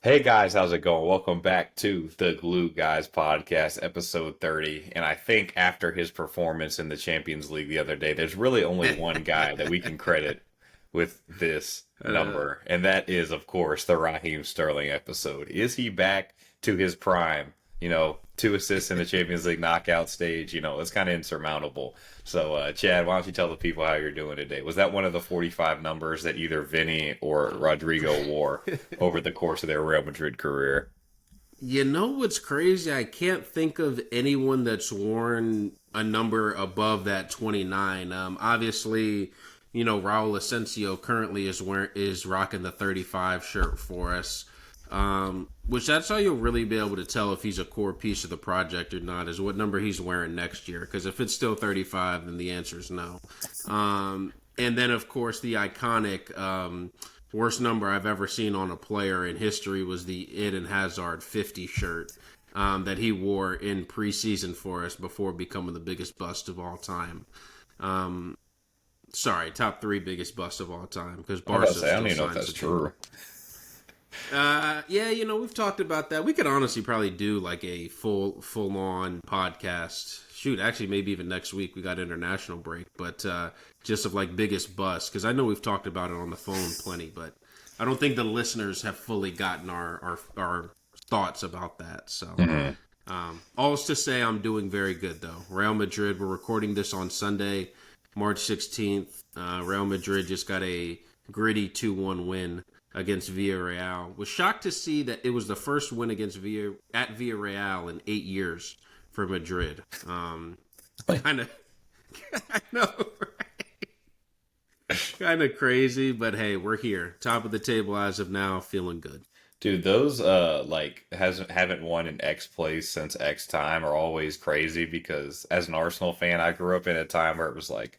Hey guys, how's it going? Welcome back to the Glue Guys podcast, episode 30. And I think after his performance in the Champions League the other day, there's really only one guy that we can credit with this Uh, number, and that is, of course, the Raheem Sterling episode. Is he back to his prime? Two assists in the Champions League knockout stage. It's kind of insurmountable. So, Chad, why don't you tell the people how you're doing today? Was that one of the 45 numbers that either Vinny or Rodrigo wore over the course of their Real Madrid career? you know what's crazy? I can't think of anyone that's worn a number above that 29. Obviously, Raul Asensio currently is rocking the 35 shirt for us. Which that's how you'll really be able to tell if he's a core piece of the project or not, is what number he's wearing next year. Because if it's still 35, then the answer is no. And then, of course, the iconic worst number I've ever seen on a player in history was the Eden Hazard 50 shirt that he wore in preseason for us before becoming the biggest bust of all time. Um, Sorry, top three biggest bust of all time because I'm about to Barca say, I don't still even know if signs that's the timber. true. Yeah, we've talked about that. We could honestly probably do like a full on podcast. Shoot, actually, maybe even next week. We got international break, but just of like biggest bust because I know we've talked about it on the phone plenty, but I don't think the listeners have fully gotten our thoughts about that. So, Mhm. all is to say, I'm doing very good though. Real Madrid. We're recording this on Sunday, March 16th. Real Madrid just got a gritty 2-1 win against Villarreal. Was shocked to see that it was the first win against Villarreal in 8 years for Madrid. Kind of, I know, kind of crazy, but hey, we're here, top of the table as of now, feeling good. Dude, those like hasn't haven't won in X place since X time are always crazy because as an Arsenal fan, I grew up in a time where it was like,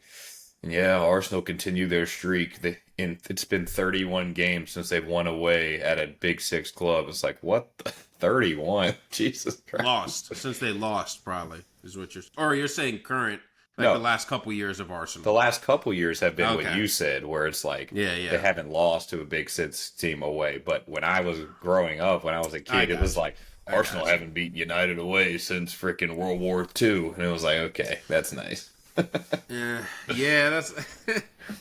yeah, Arsenal continue their streak. It's been 31 games since they've won away at a Big Six club. It's like, what? 31? Jesus Christ. Lost since they lost, probably is what or you're saying current, like the No, last couple years of the Arsenal. last couple years have been what Okay, you said, where it's like yeah, they yeah, haven't lost to a Big Six team away. But when I was growing up, when I was a I kid, it was got you, like I Arsenal got you. haven't beaten United away since freaking World War II, and it was like, okay, that's nice. Yeah, that's.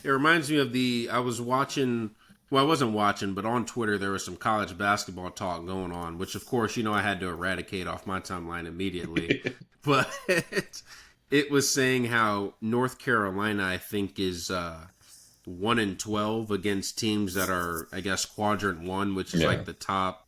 It reminds me of the. I was watching. Well, I wasn't watching, but on Twitter there was some college basketball talk going on, which of course I had to eradicate off my timeline immediately. But it was saying how North Carolina, I think, is 1-12 against teams that are, I guess, quadrant one, which is Yeah. like the top,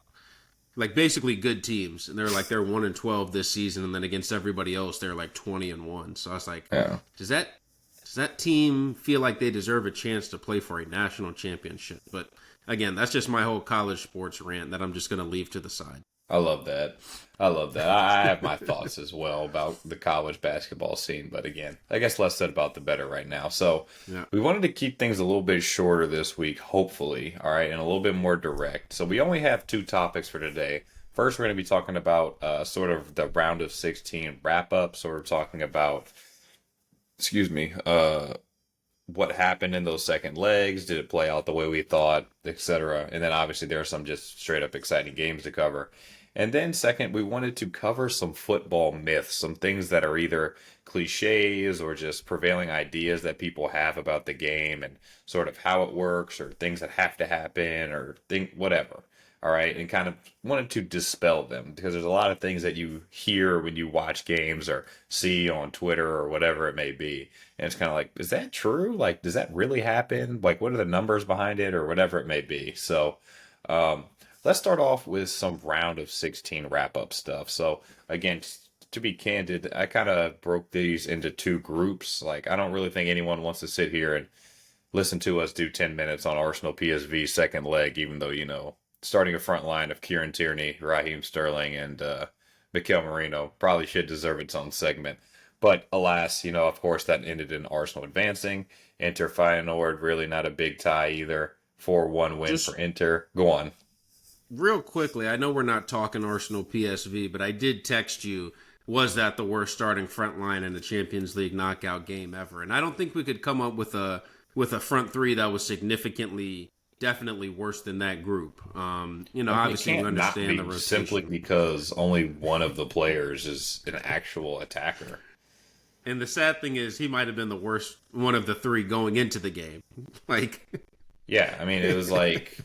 like basically good teams, and they're 1-12 this season, and then against everybody else they're like 20-1. So I was like, Yeah. does that team feel like they deserve a chance to play for a national championship? But again, that's just my whole college sports rant that I'm just going to leave to the side. I love that. I love that. I have my thoughts as well about the college basketball scene, but again, I guess less said about the better right now. So Yeah. we wanted to keep things a little bit shorter this week, hopefully, all right, and a little bit more direct. So we only have two topics for today. First, we're going to be talking about sort of the round of 16 wrap up, sort of talking about, excuse me, what happened in those second legs. Did it play out the way we thought, etc.? And then obviously there are some just straight up exciting games to cover. And then second, we wanted to cover some football myths, some things that are either cliches or just prevailing ideas that people have about the game and sort of how it works or things that have to happen or think whatever. All right, and kind of wanted to dispel them because there's a lot of things that you hear when you watch games or see on Twitter or whatever it may be. And it's kind of like, is that true? Like, does that really happen? Like, what are the numbers behind it or whatever it may be? So, um, let's start off with some round of 16 wrap up stuff. So, again, to be candid, I kind of broke these into two groups. Like, I don't really think anyone wants to sit here and listen to us do 10 minutes on Arsenal PSV second leg, even though, starting a front line of Kieran Tierney, Raheem Sterling, and Mikel Merino probably should deserve its own segment. But alas, of course, that ended in Arsenal advancing. Inter Feyenoord, really not a big tie either. 4-1 win for Just Inter. Go on. real quickly, I know we're not talking Arsenal PSV, but I did text you. Was that the worst starting front line in a Champions League knockout game ever? And I don't think we could come up with a front three that was significantly definitely worse than that group. I mean, it Obviously we can't not understand the be simply rotation. because only one of the players is an actual attacker. And the sad thing is, he might have been the worst one of the three going into the game. Like, Yeah, I mean, it was like,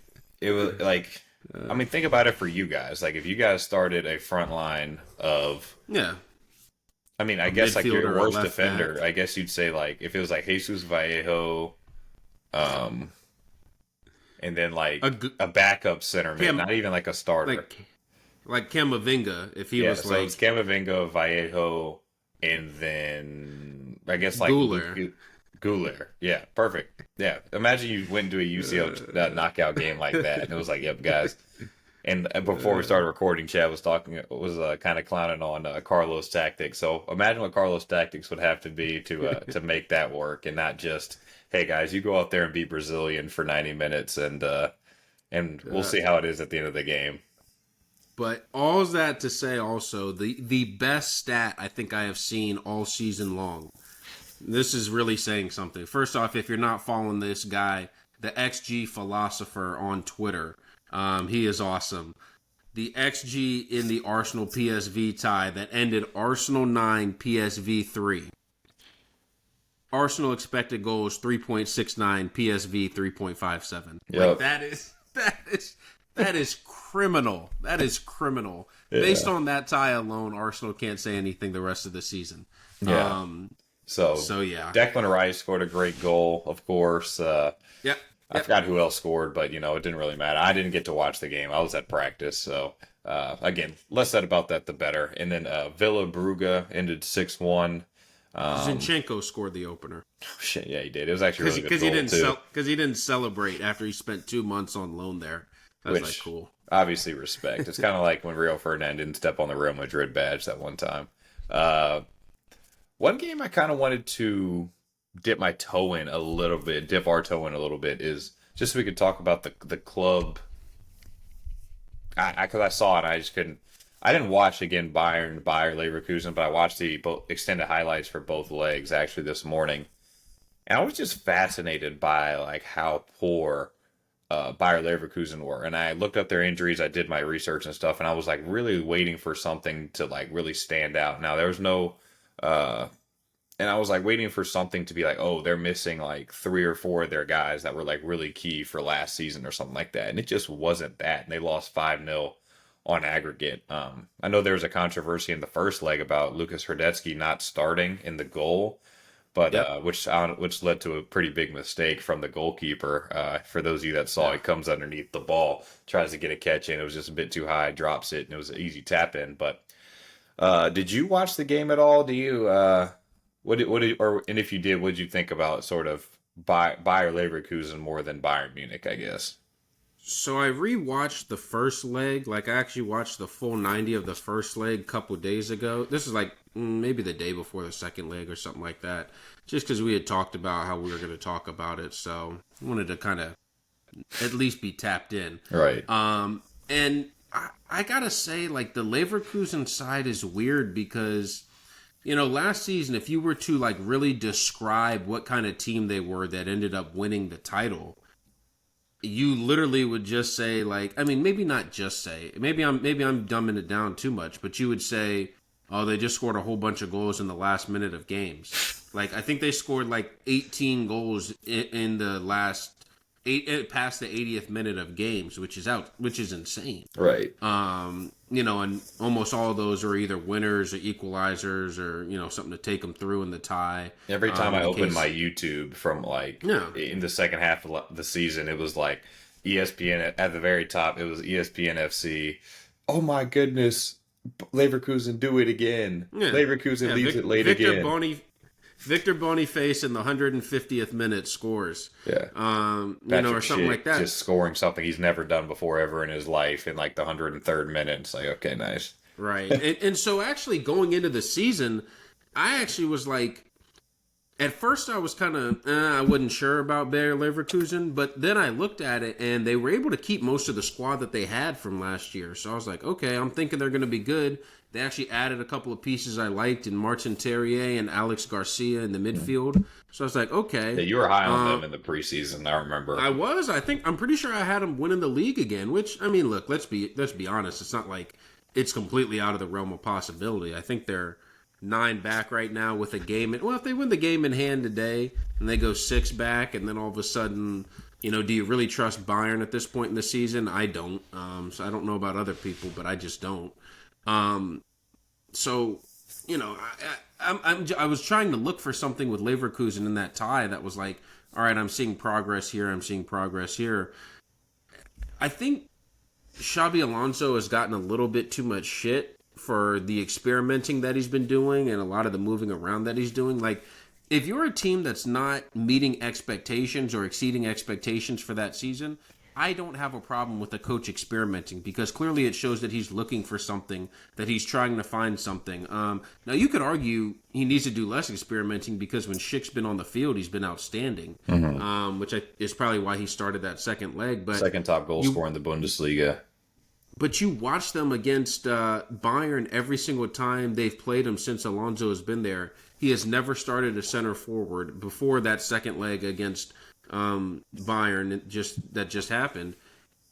I mean, think about it for you guys. Like, if you guys started a front line of, yeah, I mean, I a guess like your midfielder, a worst left back, defender, I guess you'd say like if it was like Jesus Vallejo, um, and then a like a backup center mid, Cam, not even like a starter. like Camavinga, if he Yeah, was so like it's Camavinga, Vallejo, and then I guess like Guler. Guler. Yeah, perfect. Yeah, imagine you went into a UCL knockout game like that, and it was like, "Yep, guys." And before we started recording, Chad was kind of clowning on Carlos' tactics. So imagine what Carlos' tactics would have to be to make that work, and not just, "Hey guys, you go out there and be Brazilian for 90 minutes, and we'll Uh, see how it is at the end of the game." but all that to say, also the best stat I think I have seen all season long. This is really saying something. First off, if you're not following this guy, the XG philosopher on Twitter, he is awesome. The XG in the Arsenal PSV tie that ended Arsenal 9, PSV 3. Arsenal expected goals 3.69, PSV 3.57. Like Yep. that is criminal. That is criminal. Based Yeah. on that tie alone, Arsenal can't say anything the rest of the season. Yeah. So So yeah. Declan Rice scored a great goal, of course. Yep. I forgot who else scored, but it didn't really matter. I didn't get to watch the game. I was at practice, so again, less said about that, the better. And then Villa Bruga ended 6-1. Zinchenko scored the opener Shit, yeah, he did. It was actually a really good he goal didn't too, because he didn't celebrate after he spent 2 months on loan there. That was like which cool. obviously respect. It's kind of like when Rio Ferdinand didn't step on the Real Madrid badge that one time. Uh, One game I kind of wanted to dip my toe in a little bit, dip our toe in a little bit, is just so we could talk about the club. Because I saw it, I just couldn't. I didn't watch again Bayer Leverkusen, but I watched the extended highlights for both legs actually this morning, and I was just fascinated by like how poor Bayer Leverkusen were. And I looked up their injuries, I did my research and stuff, and I was like really waiting for something to like really stand out. Now there was no. Uh, and I was like waiting for something to be like, oh, they're missing like 3 or 4 of their guys that were like really key for last season or something like that. And it just wasn't that. And they lost 5-0 on aggregate. I know there was a controversy in the first leg about Lucas Hradetsky not starting in the goal, but Yep. which led to a pretty big mistake from the goalkeeper. For those of you that saw, Yeah. it comes underneath the ball, tries to get a catch in. It was just a bit too high, drops it, and it was an easy tap in. But did you watch the game at all? Do you and if you did, what did you think about sort of Bayer Leverkusen more than Bayern Munich? I guess. So I rewatched the first leg. Like I actually watched the full 90 of the first leg a couple days ago. This is like maybe the day before the second leg or something like that. Just because we had talked about how we were going to talk about it, so I wanted to kind of at least be tapped in. Right. And I gotta say, like the Leverkusen side is weird because last season, if you were to like really describe what kind of team they were that ended up winning the title, you literally would just say like, I mean, maybe not just say, maybe I'm dumbing it down too much, but you would say, oh, they just scored a whole bunch of goals in the last minute of games. Like I think they scored like 18 goals in the last past the 80th minute of games, which is insane. Right. And almost all of those are either winners or equalizers or something to take them through in the tie. Every time I In opened case- my YouTube from like Yeah. in the second half of the season, it was like ESPN at the very top. It was ESPN FC. Oh my goodness, Leverkusen do it again. Yeah. Leverkusen leaves it late Victor again. Victor Boniface in the 150th minute scores. Yeah. Or something like that. Just scoring something he's never done before ever in his life in like the 103rd minute. It's like, okay, nice. Right. And so actually going into the season, I actually was like, At first, I was kind of I wasn't sure about Bayer Leverkusen, but then I looked at it and they were able to keep most of the squad that they had from last year. So I was like, okay, I'm thinking they're going to be good. They actually added a couple of pieces I liked in Martin Terrier and Alex Garcia in the midfield. So I was like, Yeah, okay. you were high on Um, them in the preseason, I remember. I was. I think I'm pretty sure I had them winning the league again. Which I mean, look, let's be honest. It's not like it's completely out of the realm of possibility. I think they're 9 back right now with a game. Well, if they win the game in hand today and they go 6 back, and then all of a sudden, do you really trust Bayern at this point in the season? I don't. So I don't know about other people, but I just don't. Um, so I was trying to look for something with Leverkusen in that tie that was like, all right, I'm seeing progress here. I'm seeing progress here. I think Xabi Alonso has gotten a little bit too much shit for the experimenting that he's been doing and a lot of the moving around that he's doing. Like, if you're a team that's not meeting expectations or exceeding expectations for that season, I don't have a problem with the coach experimenting because clearly it shows that he's looking for something, that he's trying to find something. Now, you could argue he needs to do less experimenting because when Schick's been on the field, he's been outstanding, is probably why he started that second leg. But Second top goal scorer in the Bundesliga. But you watch them against Bayern every single time they've played him since Alonso has been there. He has never started a center forward before that second leg against Bayern that just happened,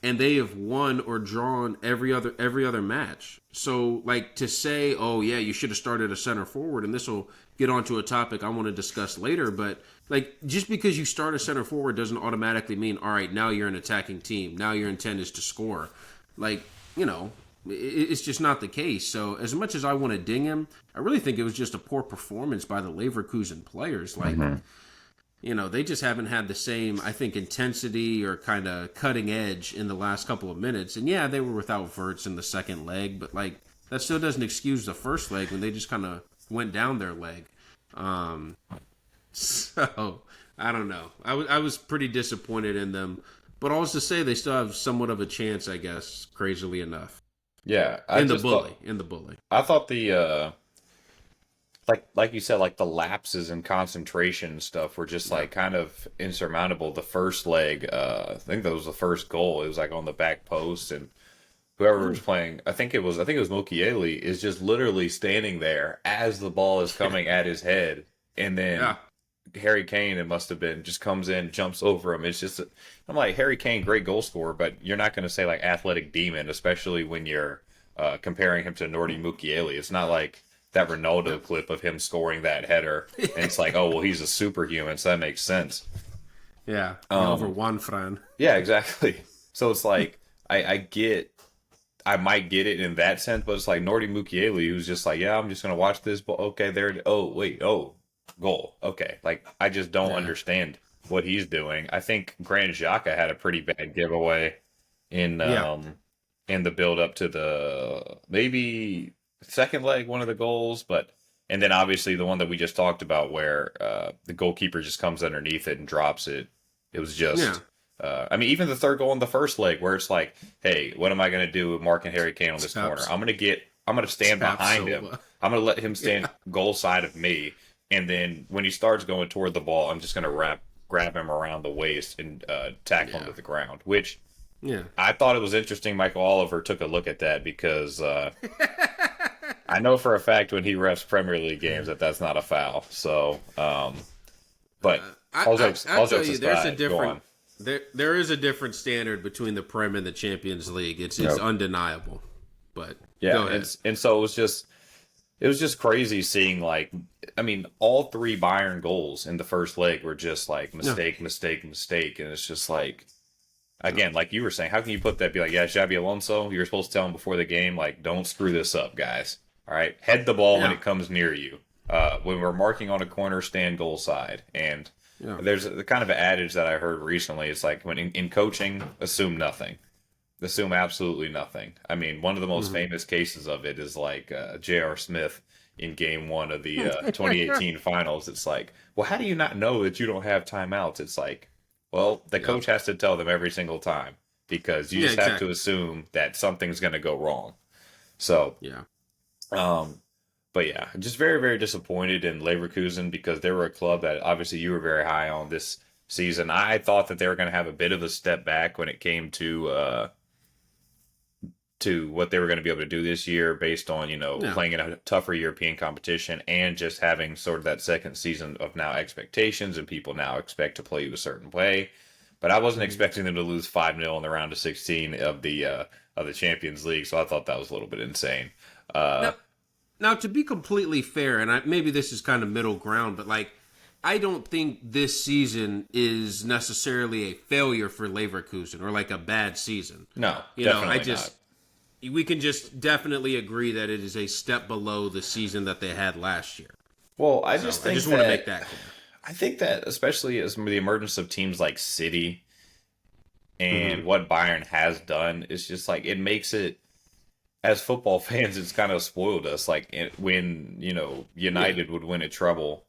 and they have won or drawn every other match. So, like, to say, oh yeah, you should have started a center forward, and this will get onto a topic I want to discuss later, but like, just because you start a center forward doesn't automatically mean, all right, now you're an attacking team. Now your intent is to score. Like, it's just not the case. So as much as I want to ding him, I really think it was just a poor performance by the Leverkusen players. Like, they just haven't had the same, I think, intensity or kind of cutting edge in the last couple of minutes. And yeah, they were without Wirtz in the second leg, but like, that still doesn't excuse the first leg when they just kind of went down their leg. So I don't know. I was pretty disappointed in them. But all to say, they still have somewhat of a chance, I guess, crazily enough. Yeah, In the bully. I thought the like you said, like the lapses in concentration and stuff were just like kind of insurmountable. The first leg, I think that was the first goal. It was like on the back post, and whoever was playing, I think it was Mukiele, is just literally standing there as the ball is coming at his head, and then Harry Kane, it must have been, just comes in, jumps over him. It's just, I'm like, Harry Kane, great goal scorer, but you're not going to say like athletic demon, especially when you're comparing him to Nordi Mukiele. It's not like that Ronaldo clip of him scoring that header, and it's like, oh, well, he's a superhuman, so that makes sense. Yeah, over Juan Fran. Yeah, exactly. So it's like, I might get it in that sense, but it's like Nordi Mukiele, who's just like, yeah, I'm just going to watch this, but okay, there, oh, wait, oh, goal. Okay. Like, I just don't understand what he's doing. I think Granit Xhaka had a pretty bad giveaway in the build up to the maybe second leg, one of the goals, and then obviously the one that we just talked about where the goalkeeper just comes underneath it and drops it. It was just I mean, even the third goal in the first leg where it's like, hey, what am I going to do with Mark and Harry Kane on this corner? I'm going to stand behind him. I'm going to let him stand goal side of me. And then when he starts going toward the ball, I'm just going to grab him around the waist and tackle him to the ground, which I thought it was interesting. Michael Oliver took a look at that because I know for a fact when he refs Premier League games that's not a foul. So, but I'll tell you, there's a different there is a different standard between the Prem and the Champions League. It's undeniable. But go ahead. And so it was just crazy seeing, like, I mean, all 3 Bayern goals in the first leg were just like mistake, and it's just like, again, like you were saying, how can you put that? Be like, yeah, Xabi Alonso, you're supposed to tell him before the game, like, don't screw this up, guys. All right, head the ball when it comes near you. When we're marking on a corner, stand goal side. And there's a kind of an adage that I heard recently. It's like, when in coaching, assume nothing. Assume absolutely nothing. I mean, one of the most famous cases of it is like J.R. Smith in Game 1 of the 2018 finals. It's like, well, how do you not know that you don't have timeouts? It's like, well, the coach has to tell them every single time because you just have to assume that something's going to go wrong. So, But yeah, just very, very disappointed in Leverkusen because they were a club that obviously you were very high on this season. I thought that they were going to have a bit of a step back when it came to what they were going to be able to do this year based on, Yeah. playing in a tougher European competition and just having sort of that second season of now expectations and people now expect to play you a certain way. But I wasn't Mhm. expecting them to lose 5-0 in the round of 16 of the Champions League, so I thought that was a little bit insane. Uh, Now, now to be completely fair, and maybe this is kind of middle ground, but like I don't think this season is necessarily a failure for Leverkusen or like a bad season. no, I definitely not. just we can just definitely agree that it is a step below the season that they had last year. Well, I So just I think just want to make that that clear. I think that especially as the emergence of teams like City and Hmm. what Bayern has done is just like it makes it as football fans, it's kind of spoiled us. Like when Yeah. United would win a treble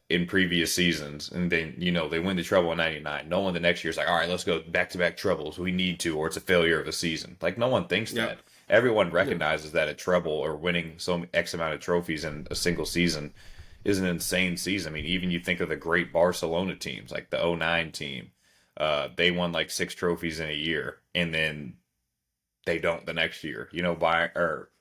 in previous seasons, and then they win the treble in '99. No one the next year is like, all right, let's go back to back trebles. We need to, or it's a failure of a season. Like no one thinks Yep. that. Everyone Yeah. recognizes that a treble or winning some X amount of trophies in a single season is an insane season. I mean, even you think of the great Barcelona teams, like the '09 team. They won like 6 trophies in a year, and then they don't the next year.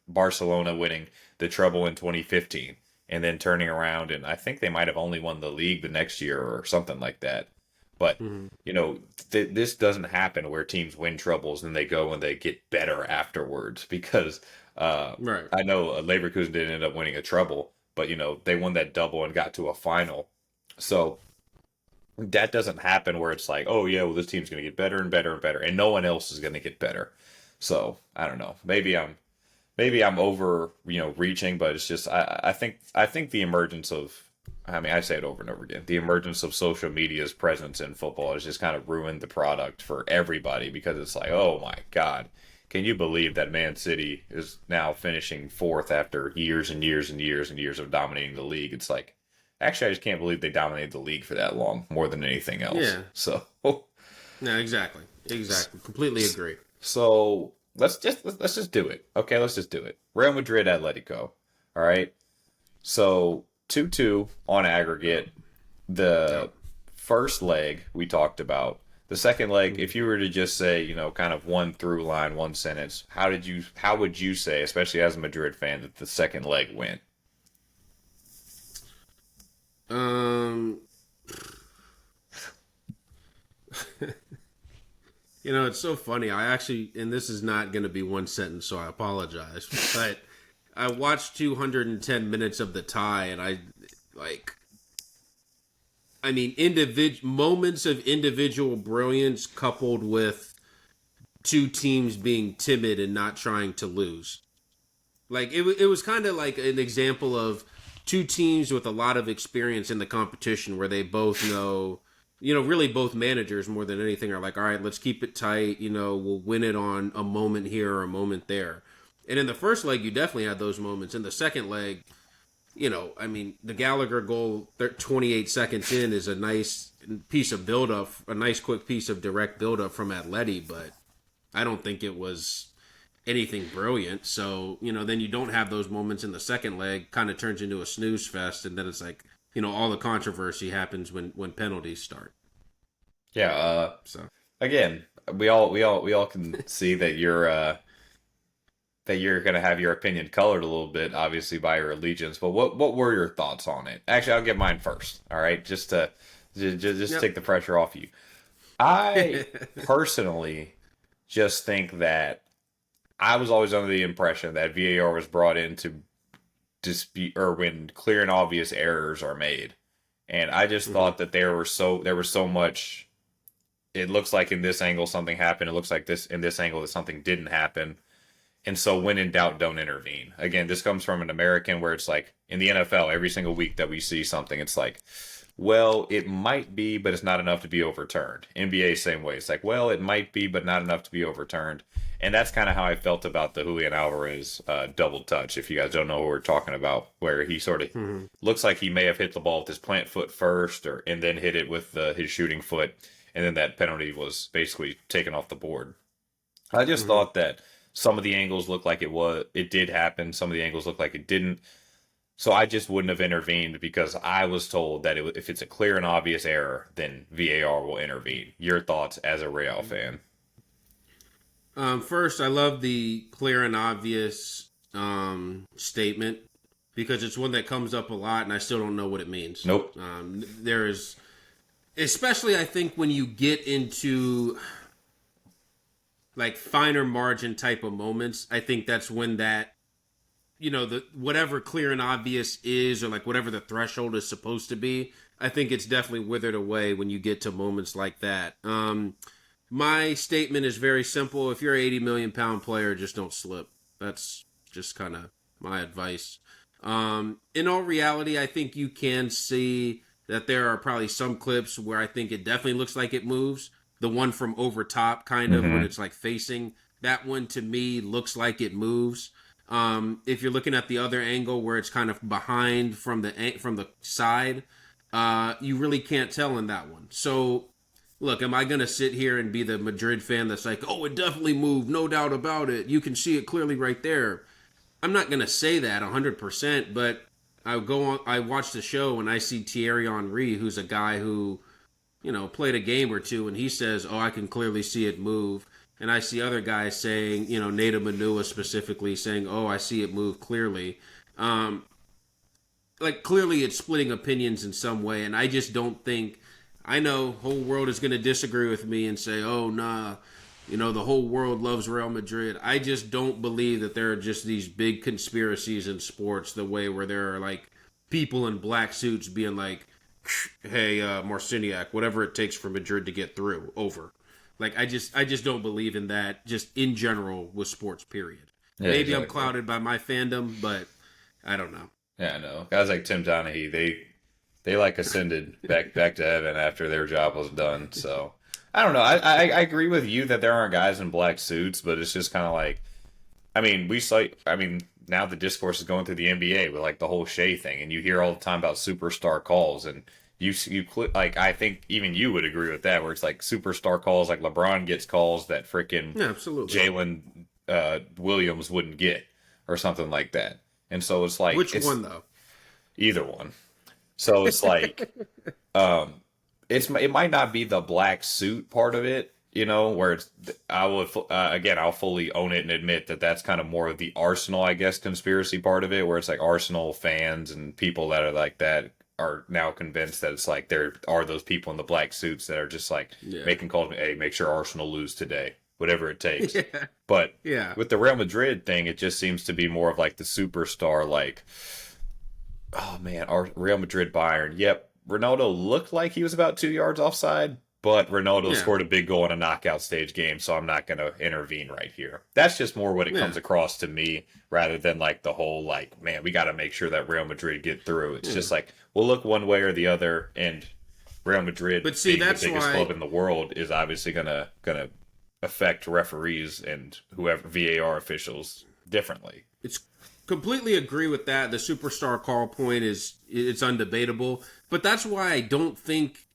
Barcelona winning the treble in 2015 and then turning around and I think they might have only won the league the next year or something like that. But Hmm. this doesn't happen where teams win trebles and they go and they get better afterwards because Right. I know Leverkusen didn't end up winning a treble, but they won that double and got to a final. So that doesn't happen where it's like, oh yeah, well this team's going to get better and better and better, and no one else is going to get better. So I don't know. Maybe I'm over reaching, but it's just I think the emergence of I mean I say it over and over again. The emergence of social media's presence in football has just kind of ruined the product for everybody because it's like, oh my God, can you believe that Man City is now finishing fourth after years and years and years and years of dominating the league? It's like actually I just can't believe they dominated the league for that long, more than anything else. Yeah. So No, exactly. Exactly. Completely agree. so let's just do it. Okay, let's just do it. Real Madrid Atletico. All right. So 2-2 on aggregate. Yep. The first leg we talked about. The second leg, Mhm. if you were to just say, kind of one through line, one sentence, how would you say, especially as a Madrid fan, that the second leg went? Um, it's so funny. I actually, and this is not going to be one sentence, so I apologize. But I watched 210 minutes of the tie, and like, I mean, moments of individual brilliance coupled with two teams being timid and not trying to lose. Like it was kind of like an example of two teams with a lot of experience in the competition where they both know, really both managers more than anything are like, all right, let's keep it tight. We'll win it on a moment here or a moment there. And in the first leg, you definitely had those moments. In the second leg, I mean, the Gallagher goal, 28 seconds in, is a nice piece of buildup, a nice quick piece of direct buildup from Atleti, but I don't think it was anything brilliant. So, then you don't have those moments in the second leg, kind of turns into a snooze fest, and then it's like, all the controversy happens when penalties start. Yeah. So, Again, we all can see that you're gonna have your opinion colored a little bit, obviously by your allegiance. But what were your thoughts on it? Actually, I'll get mine first. All right, just to just yep. take the pressure off you. I personally just think that I was always under the impression that VAR was brought in to dispute or when clear and obvious errors are made, and I just Hmm. thought that there was so much. It looks like in this angle something happened. It looks like this in this angle that something didn't happen. And so when in doubt, don't intervene. Again, this comes from an American where it's like in the NFL, every single week that we see something, it's like, well, it might be, but it's not enough to be overturned. NBA, same way. It's like, well, it might be, but not enough to be overturned. And that's kind of how I felt about the Julian Alvarez double touch. If you guys don't know what we're talking about, where he sort of Hmm. looks like he may have hit the ball with his plant foot first, or and then hit it with his shooting foot, and then that penalty was basically taken off the board. I just Hmm. thought that some of the angles looked like it did happen. Some of the angles looked like it didn't. So I just wouldn't have intervened because I was told that if it's a clear and obvious error, then VAR will intervene. Your thoughts as a Real fan? First, I love the clear and obvious statement because it's one that comes up a lot, and I still don't know what it means. Nope. There is, especially I think when you get into like finer margin type of moments, I think that's when that the whatever clear and obvious is, or like whatever the threshold is supposed to be, I think it's definitely withered away when you get to moments like that. My statement is very simple. If you're an 80 million pound player, just don't slip. That's just kind of my advice. In all reality, I think you can see that there are probably some clips where I think it definitely looks like it moves. The one from over top, kind of, when Mm-hmm. it's like facing, that one to me looks like it moves. If you're looking at the other angle where it's kind of behind from the side, you really can't tell in that one. So look, am I going to sit here and be the Madrid fan that's like, oh, it definitely moved, no doubt about it. You can see it clearly right there. I'm not going to say that 100%, but I watch the show and I see Thierry Henry, who's a guy who, played a game or two, and he says, oh, I can clearly see it move. And I see other guys saying, Nata Manua specifically saying, oh, I see it move clearly. Like, clearly it's splitting opinions in some way, and I just don't think. I know whole world is going to disagree with me and say, "Oh, nah, the whole world loves Real Madrid." I just don't believe that there are just these big conspiracies in sports, the way where there are like people in black suits being like, "Hey, Marciniak, whatever it takes for Madrid to get through, over." Like I just don't believe in that. Just in general with sports, period. Yeah, Maybe I'm exactly. clouded by my fandom, but I don't know. Yeah, I know. Guys like Tim Donaghy, they like ascended back to heaven after their job was done. So I don't know. I agree with you that there aren't guys in black suits, but it's just kind of like, I mean, now the discourse is going through the NBA with like the whole Shea thing, and you hear all the time about superstar calls, and like I think even you would agree with that, where it's like superstar calls, like LeBron gets calls that freaking Yeah, absolutely. Jalen Williams wouldn't get, or something like that. And so it's like Which it's one though? either one. So it's like it might not be the black suit part of it, where it's I'll fully own it and admit that that's kind of more of the Arsenal, I guess, conspiracy part of it, where it's like Arsenal fans and people that are like that are now convinced that it's like there are those people in the black suits that are just like Yeah. making calls, hey, make sure Arsenal lose today, whatever it takes. Yeah. But Yeah. with the Real Madrid thing, it just seems to be more of like the superstar, like, oh man, our Real Madrid Bayern. Yep, Ronaldo looked like he was about 2 yards offside, but Ronaldo Yeah. scored a big goal in a knockout stage game, so I'm not going to intervene right here. That's just more what it Yeah. comes across to me, rather than like the whole like, man, we got to make sure that Real Madrid get through. It's Yeah. just like we'll look one way or the other, and Real Madrid, But see, being the that's biggest why club in the world, is obviously gonna affect referees and whoever VAR officials differently. it's completely agree with that. The superstar call point it's undebatable. But that's why I don't think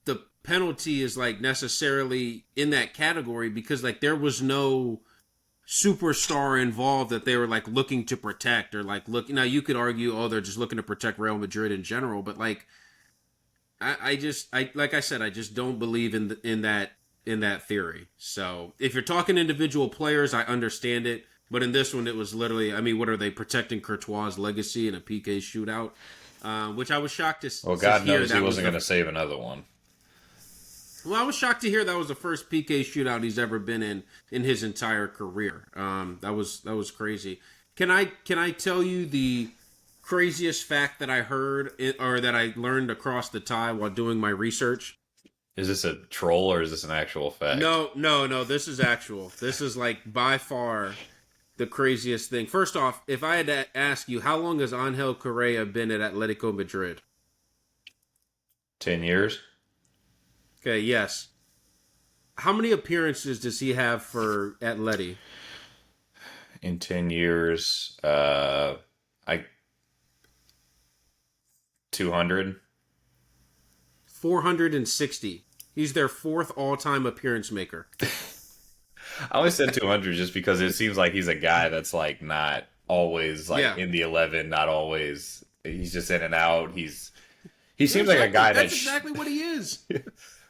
the penalty is like necessarily in that category, because like there was no superstar involved that they were like looking to protect, or like look, now you could argue, oh, they're just looking to protect Real Madrid in general, but like I like I said, I just don't believe in that theory. So if you're talking individual players, I understand it. But in this one, it was literally, I mean, what are they protecting Courtois' legacy in a PK shootout? Which I was shocked Well, to God hear knows he that was wasn't going to save another one. well, I was shocked to hear that was the first PK shootout he's ever been in his entire career. That was crazy. Can I tell you the craziest fact that I heard, or that I learned across the tie while doing my research? Is this a troll or is this an actual fact? No, no, no. This is actual. This is like by far the craziest thing. First off, if I had to ask you, how long has Angel Correa been at Atletico Madrid? 10 years? Okay, yes. How many appearances does he have for Atleti? In 10 years, I 200. 460. He's their fourth all-time appearance maker. I only said 200 just because it seems like he's a guy that's like not always like Yeah, in the 11, not always. He's just in and out. He seems like a exactly. guy That's exactly what he is.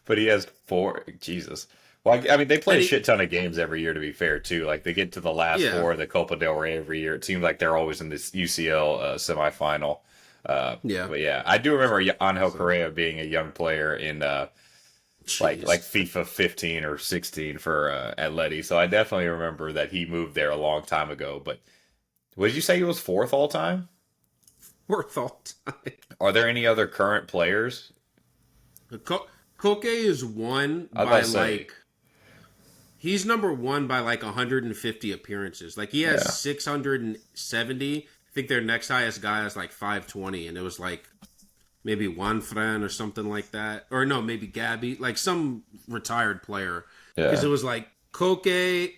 but he has four. Jesus. Well, I mean, they play And a he, shit ton of games every year. To be fair, too, like they get to the last yeah, four of the Copa del Rey every year. It seems like they're always in this UCL semifinal. yeah. But yeah, I do remember Angel So, Correa being a young player in like jeez. FIFA 15 or 16 for Atleti. So I definitely remember that he moved there a long time ago. But what did you say he was fourth all time? Worth all time. Are there any other current players? Koke is one I was by about to say, he's number one by like 150 appearances. Like he has yeah, 670. I think their next highest guy is like 520, and it was like maybe Juan Fran or something like that, or no, maybe Gabby, like some retired player, because yeah. it was like Koke,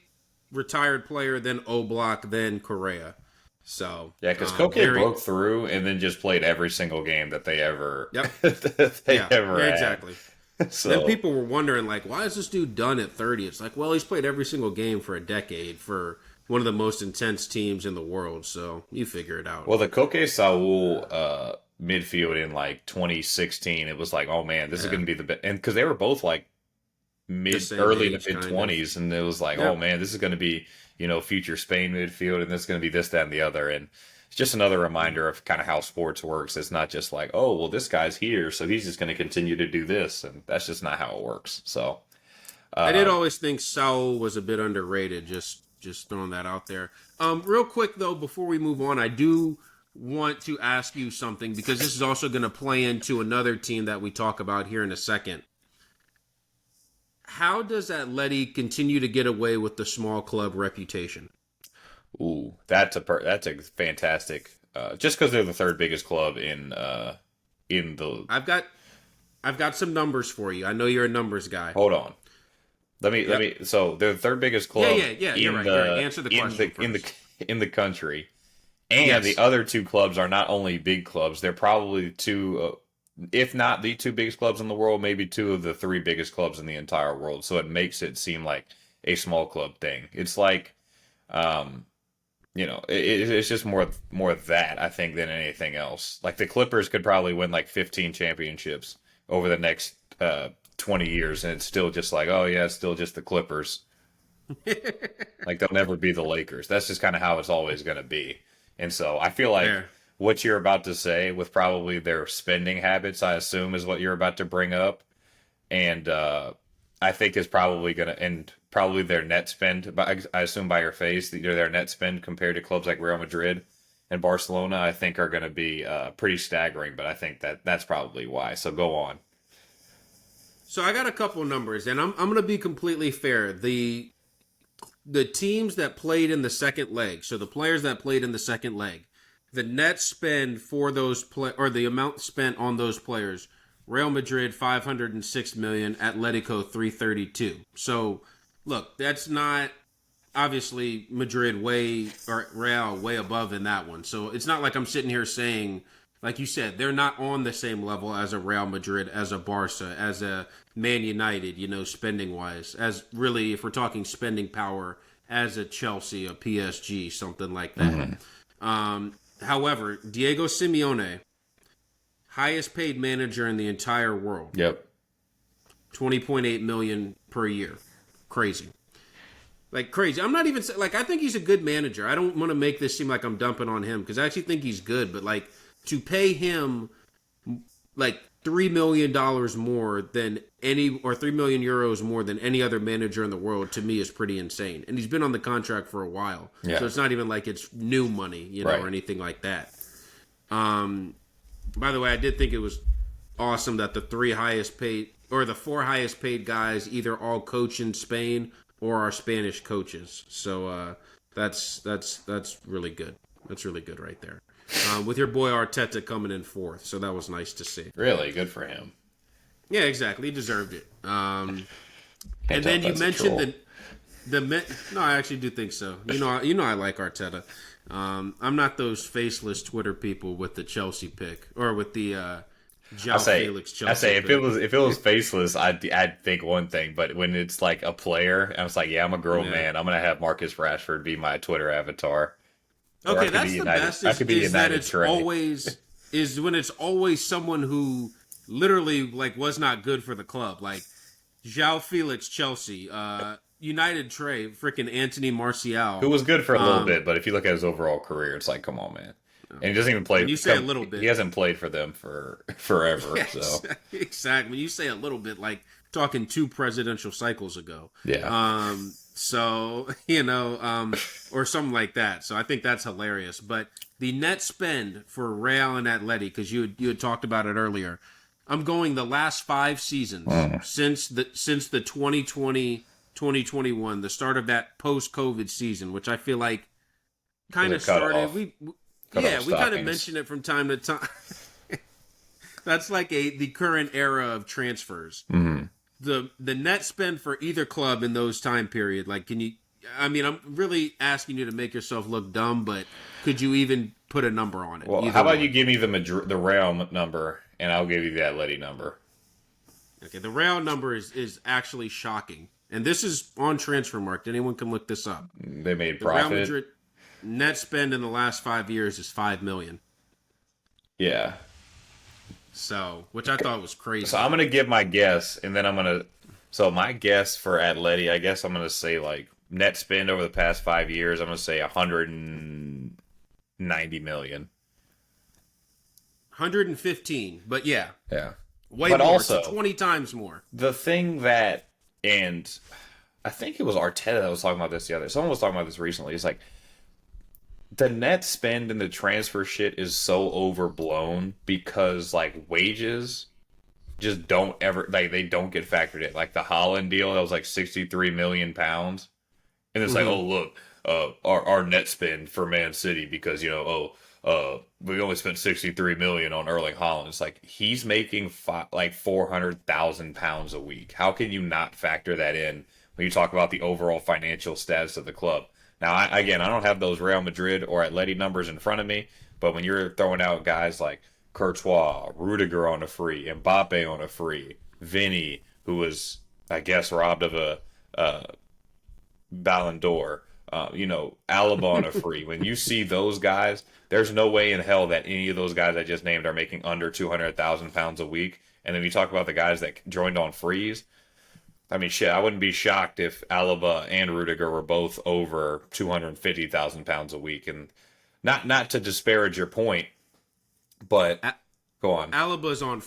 retired player, then Oblak, then Correa. So Yeah, because Koke very, broke through and then just played every single game that they ever yep, that they yeah, ever yeah, had. exactly. Then So people were wondering, like, why is this dude done at 30? It's like, well, he's played every single game for a decade for one of the most intense teams in the world. So you figure it out. well, the Koke Saul midfield in like 2016, it was like, oh man, this is Yeah. going to be the best, and because they were both like The mid same early to age, mid kind of. 20s, and it was like, oh Yep. man, this is going to be future Spain midfield, and this is going to be this, that, and the other, and it's just another reminder of kind of how sports works. It's not just like, oh well, this guy's here, so he's just going to continue to do this, and that's just not how it works. So I did uh, always think Saul was a bit underrated. Just throwing that out there. Real quick though, before we move on, I do want to ask you something because this is also going to play into another team that we talk about here in a second. How does Atleti continue to get away with the small club reputation? ooh, that's a fantastic. Just because they're the third biggest club in the. I've got some numbers for you. I know you're a numbers guy. Hold on. Let Yep. me. So they're the third biggest Yeah, club yeah. You're in right. You're right. the Answer the in question the in the first. in the country, and the Yes. other two clubs are not only big clubs. They're probably two, if not the two biggest clubs in the world, maybe two of the three biggest clubs in the entire world. So it makes it seem like a small club thing. It's like, um, it's just more of that I think than anything else. Like the Clippers could probably win like 15 championships over the next 20 years, and it's still just like, oh yeah, it's still just the Clippers. Like they'll never be the Lakers. That's just kind of how it's always going to be. And so I feel like There. what you're about to say with probably their spending habits, I assume, is what you're about to bring up, and I think is probably going to and probably their net spend. But I assume by your face, their net spend compared to clubs like Real Madrid and Barcelona, I think are going to be pretty staggering. But I think that's probably why. So go on. So I got a couple numbers, and I'm going to be completely fair. The teams that played in the second leg, so the players that played in the second leg, the net spend for those or the amount spent on those players, Real Madrid 506 million, Atletico 332. So look, that's not obviously Madrid way or Real way above in that one. So it's not like I'm sitting here saying, like you said, they're not on the same level as a Real Madrid, as a Barca, as a Man United, spending wise, as really, if we're talking spending power, as a Chelsea, a PSG, something like that. However, Diego Simeone, highest paid manager in the entire world, Yep. 20.8 million per year. Crazy. Like crazy. I'm not even like I think he's a good manager. I don't want to make this seem like I'm dumping on him because I actually think he's good, but like to pay him like $3 million more than any or 3 million euros more than any other manager in the world to me is pretty insane. And he's been on the contract for a while. Yeah. So it's not even like it's new money, Right. or anything like that. By the way, I did think it was awesome that the four highest paid guys either all coach in Spain or are Spanish coaches. So that's really good. That's really good right there. With your boy Arteta coming in fourth, so that was nice to see. Really good for him. Yeah, exactly. He deserved it. Can't And tell then if you that's a mentioned troll. no, I actually do think so. You know, I like Arteta. I'm not those faceless Twitter people with the Chelsea pick or with the João Felix Chelsea. I say pick. if it was faceless, I'd think one thing, but when it's like a player, I was like, yeah, I'm a grown Yeah. man. I'm gonna have Marcus Rashford be my Twitter avatar. Or I Okay, could be that's the United. best I could be is that United it's Trey. always is when it's always someone who literally like was not good for the club. Like João Felix, Chelsea, United Trey, freaking Anthony Who Martial. was good for a little Um, bit, but if you look at his overall career, it's like, come on, man. And he doesn't even play. when you say a little He bit, hasn't played for them for forever. yeah, So exactly. When you say a little bit, like talking 2 presidential cycles ago. yeah, So or something like that. So I think that's hilarious. But the net spend for Real and Atleti, because you had talked about it earlier. I'm going the last 5 seasons since the 2020-2021, the start of that post-COVID season, which I feel like kind the of cut started. off, We kind of stockings. mentioned it from time to time. That's like the current era of transfers. Mm-hmm. The net spend for either club in those time period, like, can you? I mean, I'm really asking you to make yourself look dumb, but could you even put a number on it? Well, Either how about one. you give me the Real number, and I'll give you the Atleti number. Okay, the Real number is actually shocking, and this is on Transfermarkt. Anyone can look this up. They made The Real profit. Madrid net spend in the last 5 years is $5 million. Yeah. So, which I thought was crazy. So I'm gonna give my guess, and then I'm gonna. So my guess for Atleti, I guess I'm gonna say like net spend over the past 5 years. I'm gonna say 190 million. 115, but yeah, Yeah. way But more. also- It's 20 times more. The thing that, and I think it was Arteta that was talking about this the other. Someone was talking about this recently. It's like the net spend and the transfer shit is so overblown because like wages just don't ever like they don't get factored in. Like the Holland deal that was like 63 million pounds, and it's like, oh look, our net spend for Man City because we only spent 63 million on Erling Haaland. It's like he's making like 400,000 pounds a week. How can you not factor that in when you talk about the overall financial status of the club? Now, I don't have those Real Madrid or Atleti numbers in front of me, but when you're throwing out guys like Courtois, Rudiger on a free, Mbappe on a free, Vinny, who was, I guess, robbed of a Ballon d'Or, Alaba on a free. When you see those guys, there's no way in hell that any of those guys I just named are making under 200,000 pounds a week. And then you talk about the guys that joined on frees. I mean, shit, I wouldn't be shocked if Alaba and Rudiger were both over 250,000 pounds a week. And not to disparage your point, but go on. Alaba's on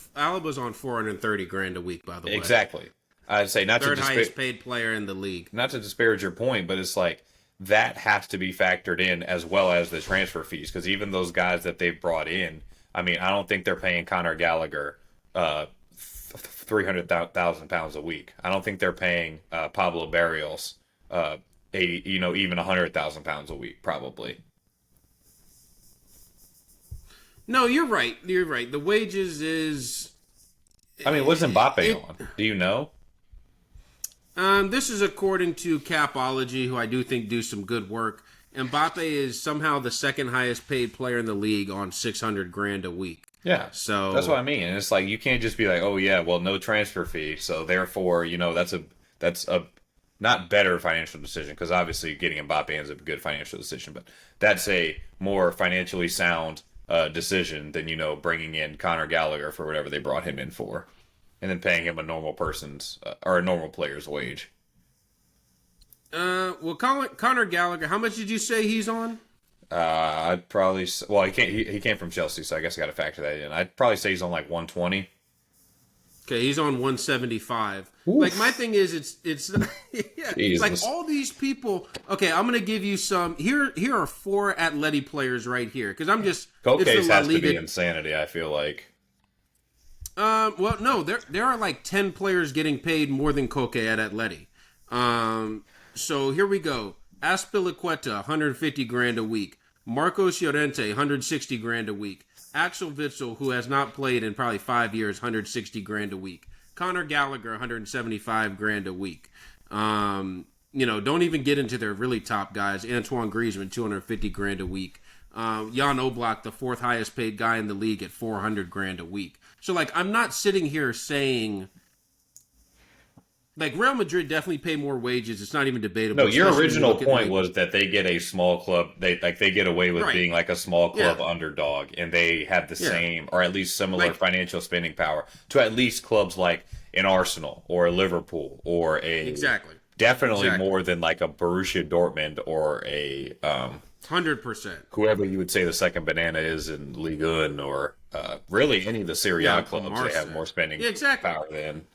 430 grand a week, by the way. Exactly. I'd say not Third to highest paid player in the league. not to disparage your point, but it's like that has to be factored in as well as the transfer fees because even those guys that they've brought in, I mean, I don't think they're paying Conor Gallagher 300,000 pounds a week. I don't think they're paying Pablo Barrios 80, even 100,000 pounds a week, probably. No, you're right. You're right. The wages is. I mean, what's Mbappe on? Do you know? This is according to Capology, who I do think do some good work. Mbappe is somehow the second highest paid player in the league on 600 grand a week. Yeah, So that's what I mean. And it's like you can't just be like, oh yeah, well, no transfer fee, so therefore, that's a not better financial decision because obviously getting Mbappe is a good financial decision, but that's a more financially sound decision than bringing in Conor Gallagher for whatever they brought him in for, and then paying him a normal person's or a normal player's wage. Well, Conor Gallagher, how much did you say he's on? I'd probably he came from Chelsea, so I guess I got to factor that in. I'd probably say he's on like 120. Okay, he's on 175. Oof. Like my thing is, it's yeah, Jesus. like all these people. Okay, I'm gonna give you some. Here are 4 Atleti players right here because I'm just. Koke's it's the La has to be Liga. insanity. I feel like. Well, no, there are like 10 players getting paid more than Koke at Atleti. So here we go. Aspilicueta, 150 grand a week. Marcos Llorente, 160 grand a week. Axel Witsel, who has not played in probably 5 years, 160 grand a week. Conor Gallagher, 175 grand a week. Don't even get into their really top guys. Antoine Griezmann, 250 grand a week. Jan Oblak, the 4th highest paid guy in the league at 400 grand a week. So, like, I'm not sitting here saying Like Real Madrid definitely pay more wages. It's not even debatable. No, your Especially when you original look at point like was that they get a small club. They get away with right, being like a small club yeah, underdog, and they have the yeah, same or at least similar like financial spending power to at least clubs like an Arsenal or a Liverpool or a exactly, definitely exactly, more than like a Borussia Dortmund or a 100%. whoever you would say the second banana is in Ligue 1 or really any of the Serie A Yeah, a clubs. They have Marseille. more spending Yeah, exactly, power than.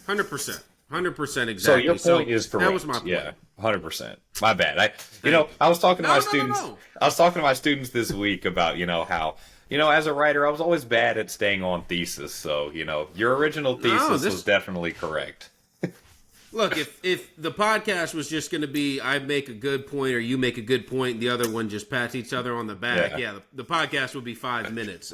100%, So your exactly. point So is that was my correct. point. Yeah, 100%. My bad. Thank you. I was talking to my No, no, no, students. no. I was talking to my students this week about, how, as a writer, I was always bad at staying on thesis. So, your original No, thesis was this definitely correct. look. If the podcast was just going to be I make a good point or you make a good point, the other one just pats each other on the back. Yeah. Yeah, the podcast would be 5 minutes,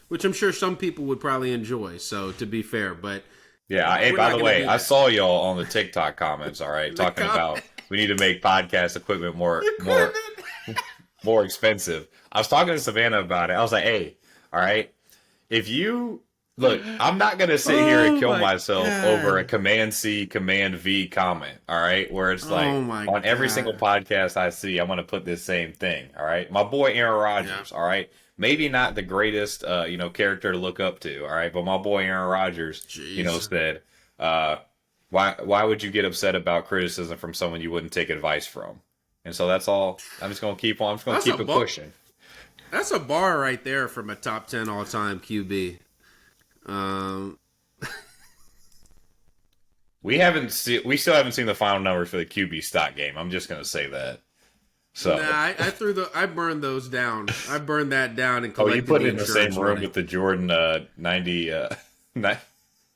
which I'm sure some people would probably enjoy. So to be fair, but Yeah. Hey, we're by not the going to way, do I that. saw y'all on the TikTok comments. All right, The talking about we need to make podcast equipment equipment. more expensive. I was talking to Savannah about it. I was like, hey, all right, if you look, I'm not gonna sit here and Oh kill my myself over a god. Command C, Command V comment. All right, where it's like Oh my on every single god. podcast I see, I'm gonna put this same thing. All right, my boy Aaron Yeah. Rodgers. All right, maybe not the greatest, character to look up to. All right, but my boy Aaron Rodgers, Jeez. said, why would you get upset about criticism from someone you wouldn't take advice from? And so that's all. I'm just gonna keep on. I'm just gonna That's a keep it bar. pushing. That's a bar right there from a top 10 all time QB. Um, We still haven't seen the final numbers for the QB stock game. I'm just gonna say that. So, nah, I burned those down. I burned that down and oh, you collected put the it in the same insurance room money. with the Jordan 90, ni- Oh,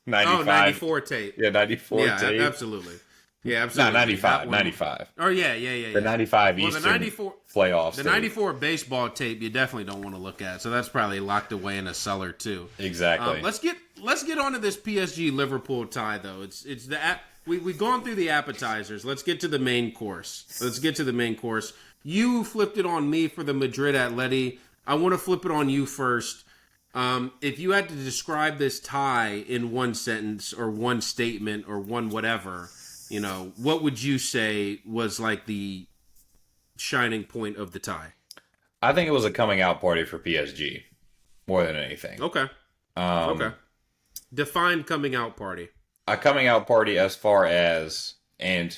95. 94 tape. Yeah, 94 Yeah, tape. absolutely. Yeah, No, absolutely. 95. That one- 95. Oh yeah, yeah, yeah, The yeah. 95 Well, the Eastern 94, playoffs. the tape. 94 baseball tape, you definitely don't want to look at. So that's probably locked away in a cellar too. Exactly. Let's get on to this PSG Liverpool tie though. It's we've gone through the appetizers. Let's get to the main course. You flipped it on me for the Madrid Atleti. I want to flip it on you first. If you had to describe this tie in one sentence or one statement or one whatever, what would you say was like the shining point of the tie? I think it was a coming out party for PSG more than anything. Okay. Okay. Define coming out party. A coming out party as far as, and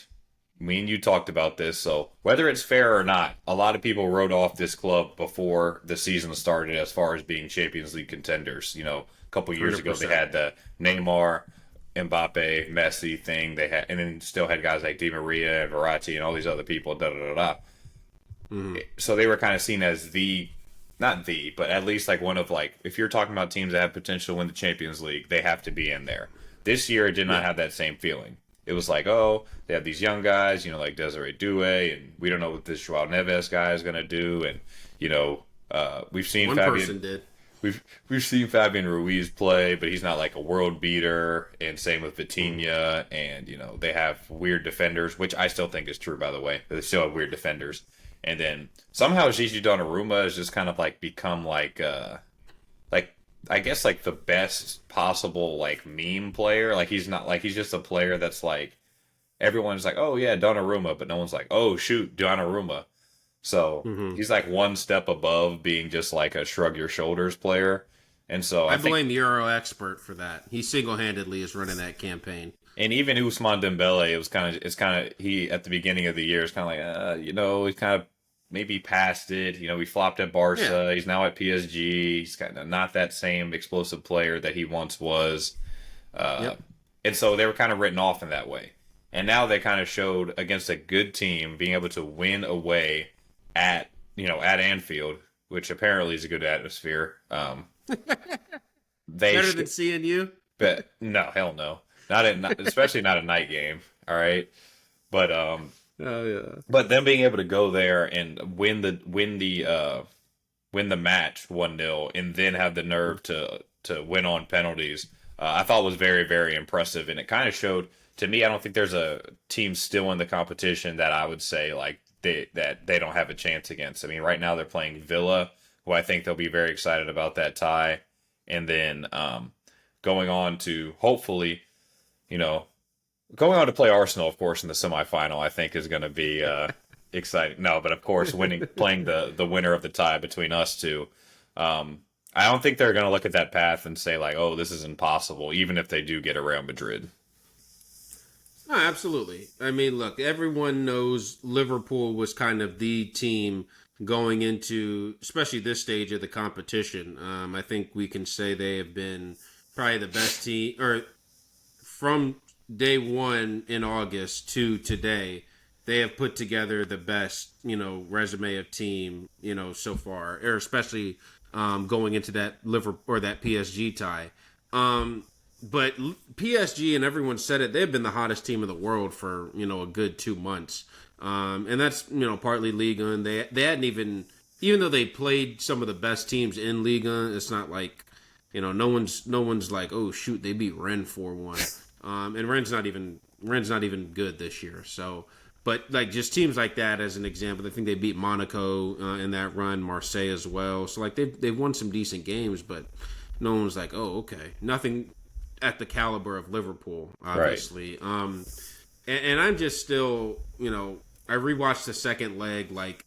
me and you talked about this, so whether it's fair or not, a lot of people wrote off this club before the season started as far as being Champions League contenders. A couple years ago they 100%. had the Neymar, Mbappe, Messi thing. They had, and then still had guys like Di Maria and Verratti and all these other people. Da da da da. So they were kind of seen as not the, but at least like one of like, if you're talking about teams that have potential to win the Champions League, they have to be in there. This year, it did not have that same feeling. It was like, oh, they have these young guys, like Desiree Doué, and we don't know what this Joao Neves guy is going to do. And, we've seen One person did. We've seen Fabian Ruiz play, but he's not like a world beater. And same with Vitinha. And, they have weird defenders, which I still think is true, by the way. They still have weird defenders. And then somehow Gigi Donnarumma has just kind of like become like I guess like the best possible like meme player. Like he's not like he's just a player that's like everyone's like, oh yeah, Donnarumma, but no one's like, oh shoot, Donnarumma. So he's like one step above being just like a shrug your shoulders player. And so I I think, blame the Euro expert for that. He single-handedly is running that campaign. and even Ousmane Dembele, it's kind of he at the beginning of the year is kind of like, he's kind of maybe past it. He flopped at Barca. Yeah. He's now at PSG. He's kind of not that same explosive player that he once was. Yep. And so they were kind of written off in that way. And now they kind of showed against a good team being able to win away at Anfield, which apparently is a good atmosphere. Better than seeing you? But no, hell no. Especially not a night game. All right. But Oh yeah. But them being able to go there and win the match 1-0 and then have the nerve to win on penalties, I thought was very, very impressive. And it kind of showed to me, I don't think there's a team still in the competition that I would say like they don't have a chance against. I mean, right now they're playing Villa, who I think they'll be very excited about that tie. And then going on to hopefully, going on to play Arsenal, of course, in the semifinal, I think is going to be exciting. No, but of course, playing the winner of the tie between us two. Um, I don't think they're going to look at that path and say like, "Oh, this is impossible," even if they do get around Madrid. No, absolutely. I mean, look, everyone knows Liverpool was kind of the team going into, especially this stage of the competition. I think we can say they have been probably the best team, or from day one in August to today, they have put together the best, resume of team, so far, or especially going into that Liverpool or that PSG tie. But PSG, and everyone said it, they've been the hottest team in the world for a good 2 months, and that's partly Liga, and they hadn't even though they played some of the best teams in Liga, it's not like no one's like, oh shoot, they beat Rennes 4-1, and Rennes not even good this year. So, but like just teams like that as an example, I think they beat Monaco in that run, Marseille as well. So like they've won some decent games, but no one was like, oh okay, nothing at the caliber of Liverpool, Right. obviously. And I'm just still, I rewatched the second leg. Like,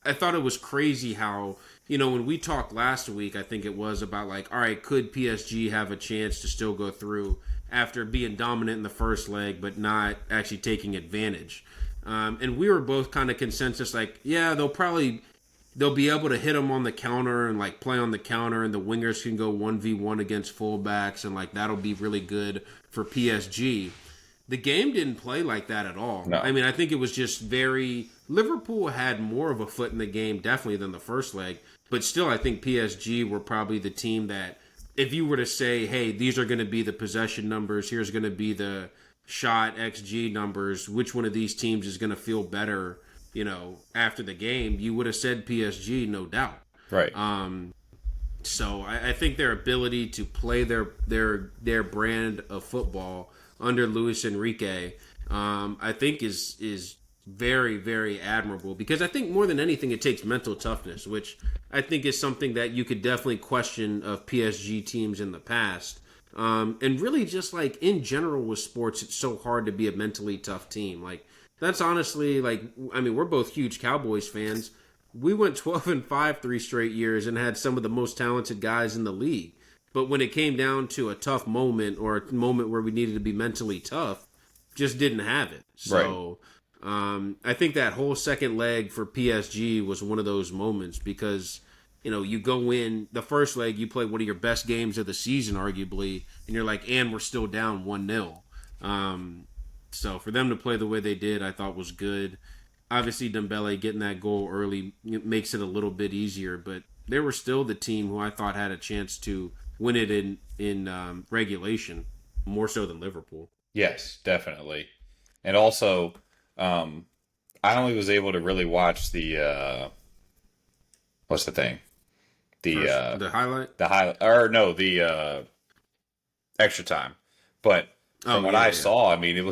I thought it was crazy how, when we talked last week, I think it was about like, all right, could PSG have a chance to still go through after being dominant in the first leg, but not actually taking advantage? And we were both kind of consensus, like, yeah, they'll be able to hit them on the counter and like play on the counter, and the wingers can go 1v1 against fullbacks, and like that'll be really good for PSG. The game didn't play like that at all. I No. mean, I think it was just very Liverpool had more of a foot in the game definitely than the first leg, but still I think PSG were probably the team that if you were to say, "Hey, these are going to be the possession numbers, here's going to be the shot XG numbers, which one of these teams is going to feel better, after the game," you would have said PSG, no doubt. Right. So I think their ability to play their brand of football under Luis Enrique, I think is very very admirable, because I think more than anything it takes mental toughness, which I think is something that you could definitely question of PSG teams in the past. And really, just like in general with sports, it's so hard to be a mentally tough team. Like that's honestly like, I mean, we're both huge Cowboys fans. We went 12-5 3 straight years and had some of the most talented guys in the league. But when it came down to a tough moment, or a moment where we needed to be mentally tough, just didn't have it. Right. So I think that whole second leg for PSG was one of those moments, because you go in the first leg, you play one of your best games of the season, arguably, and you're like, and we're still down 1-0. So for them to play the way they did, I thought was good. Obviously, Dembele getting that goal early makes it a little bit easier, but they were still the team who I thought had a chance to win it in regulation, more so than Liverpool. Yes, definitely. And also, um, I only was able to really watch what's the thing? The First, the highlight. the high or no, the extra time. But from Oh what yeah, I yeah. saw, I mean, it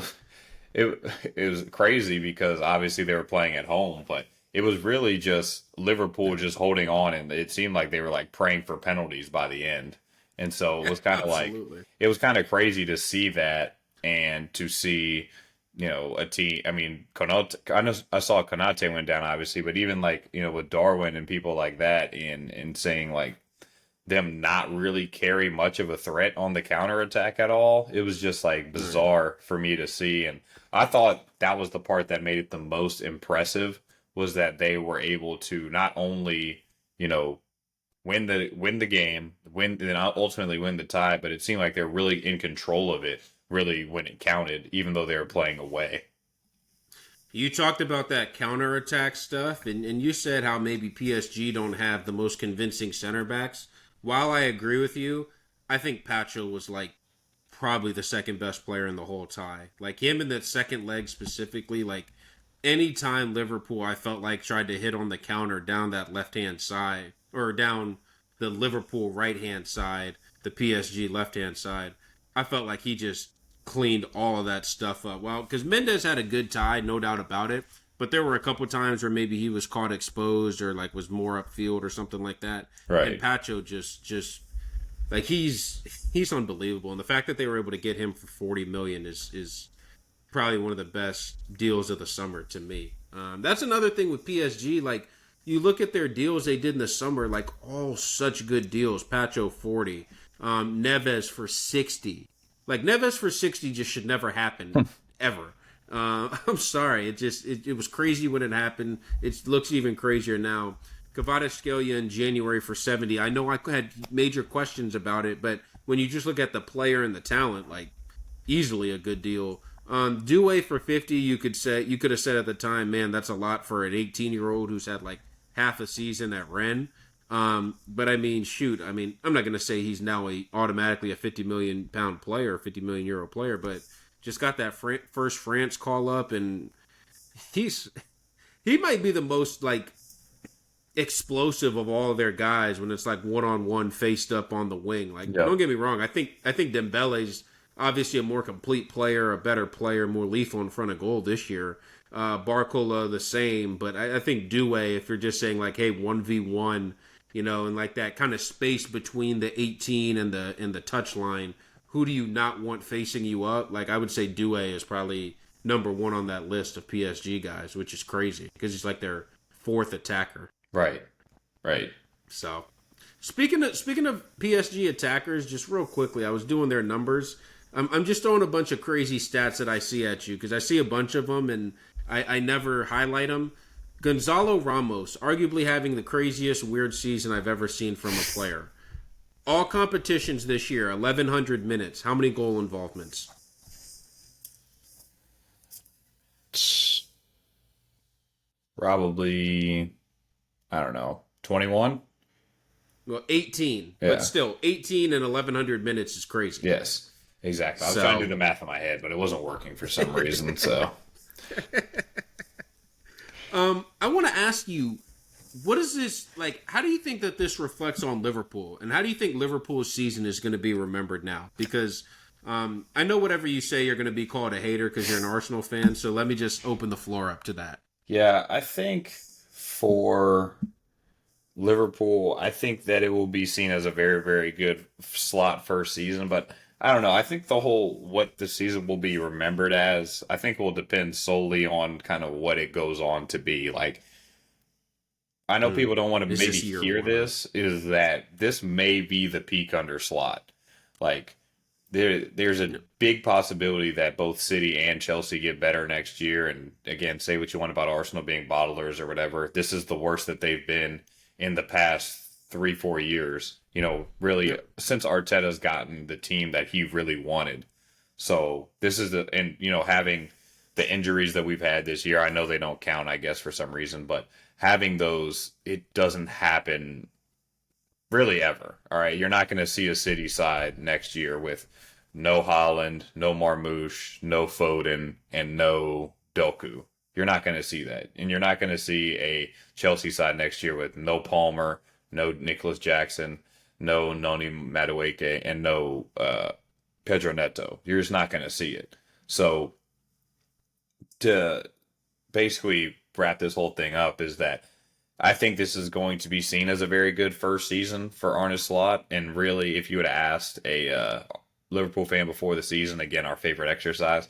was crazy because obviously they were playing at home, but it was really just Liverpool just holding on, and it seemed like they were like praying for penalties by the end. And so it was kind of like Absolutely. it was kind of crazy to see that, and to see a team. I mean, Konate. I saw Konate went down obviously, but even like with Darwin and people like that, and saying like them not really carry much of a threat on the counterattack at all. It was just like Right. bizarre for me to see. And I thought that was the part that made it the most impressive, was that they were able to not only, you know, win the game, win and ultimately win the tie, but it seemed like they're really in control of it, really when it counted, even though they were playing away. You talked about that counterattack stuff, and you said how maybe PSG don't have the most convincing center backs. While I agree with you, I think Pacho was like probably the second best player in the whole tie. Like him in that second leg specifically, like anytime Liverpool I felt like tried to hit on the counter down that left hand side, or down the Liverpool right hand side, the PSG left hand side, I felt like he just cleaned all of that stuff up. Well, because Mendes had a good tie, no doubt about it. But there were a couple times where maybe he was caught exposed, or like was more upfield or something like that. And Right. Pacho just like he's unbelievable. And the fact that they were able to get him for 40 million is probably one of the best deals of the summer to me. That's another thing with PSG. Like, you look at their deals they did in the summer, like all such good deals. Pacho 40, Neves for 60. Like, Neves for 60 just should never happen ever. I'm sorry. It was crazy when it happened. It looks even crazier now. Kvaratskhelia in January for 70. I know I had major questions about it, but when you just look at the player and the talent, like, easily a good deal. Due for 50, you could have said at the time, man, that's a lot for an 18-year-old who's had like half a season at Rennes. But I mean, shoot, I mean, I'm not going to say he's now automatically a 50 million pound player, 50 million euro player, but just got that first France call up, and he might be the most like explosive of all of their guys when it's like one-on-one faced up on the wing. Like, Yeah. don't get me wrong, I think Dembele's obviously a more complete player, a better player, more lethal in front of goal this year. Barcola the same, but I think Due, if you're just saying like, hey, 1v1, and like that kind of space between the 18 and the touch line, who do you not want facing you up? Like, I would say Due is probably number one on that list of PSG guys, which is crazy because he's like their fourth attacker. Right. Right. So, speaking of PSG attackers, just real quickly, I was doing their numbers. I'm just throwing a bunch of crazy stats that I see at you because I see a bunch of them and I never highlight them. Gonzalo Ramos, arguably having the craziest weird season I've ever seen from a player. All competitions this year, 1,100 minutes. How many goal involvements? Probably, I don't know, 21? Well, 18. Yeah. But still, 18 and 1,100 minutes is crazy. Yes, exactly. I was trying to do the math in my head, but it wasn't working for some reason, so. I want to ask you, what is this, like, how do you think that this reflects on Liverpool? And how do you think Liverpool's season is going to be remembered now? Because I know whatever you say, you're going to be called a hater because you're an Arsenal fan, so let me just open the floor up to that. Yeah, I think for Liverpool, I think that it will be seen as a very, very good slot first season, but I don't know. I think what the season will be remembered as, I think will depend solely on kind of what it goes on to be. Like, I know people don't want to Is maybe this year hear one? this, is that this may be the peak under slot. Like, there's a big possibility that both City and Chelsea get better next year. And again, say what you want about Arsenal being bottlers or whatever. This is the worst that they've been in the past 3-4 years. Really since Arteta's gotten the team that he really wanted. So this is having the injuries that we've had this year. I know they don't count, I guess, for some reason, but having those, it doesn't happen really ever. All right, you're not going to see a City side next year with no Holland, no Marmoush, no Foden, and no Doku. You're not going to see that, and you're not going to see a Chelsea side next year with no Palmer, no Nicholas Jackson, no Noni Madueke, and no Pedro Neto. You're just not going to see it. So to basically wrap this whole thing up is that I think this is going to be seen as a very good first season for Arne Slot. And really, if you would have asked a Liverpool fan before the season, again, our favorite exercise,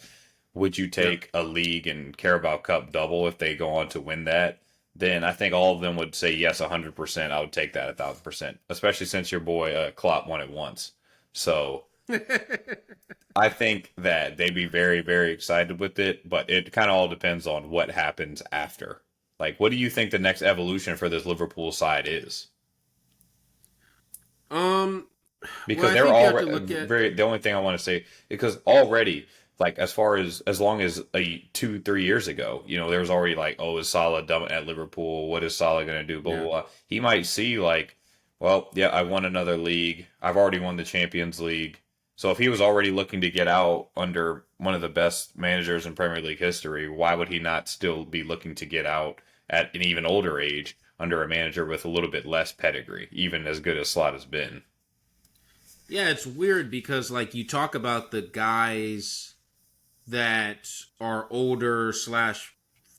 would you take a league and Carabao Cup double if they go on to win that? Then I think all of them would say yes, 100%. I would take that 1,000%, especially since your boy Klopp won it once. So I think that they'd be very, very excited with it, but it kind of all depends on what happens after. Like, what do you think the next evolution for this Liverpool side is? Because Well, I they're think you have to already look at. the only thing I want to say, because already, like, as long as 2-3 years ago, there was already like, oh, is Salah done at Liverpool? What is Salah going to do? Blah, blah, Yeah. blah. He might see like, well, yeah, I won another league. I've already won the Champions League. So if he was already looking to get out under one of the best managers in Premier League history, why would he not still be looking to get out at an even older age under a manager with a little bit less pedigree, even as good as Slot has been? Yeah, it's weird because like you talk about the guys that are older slash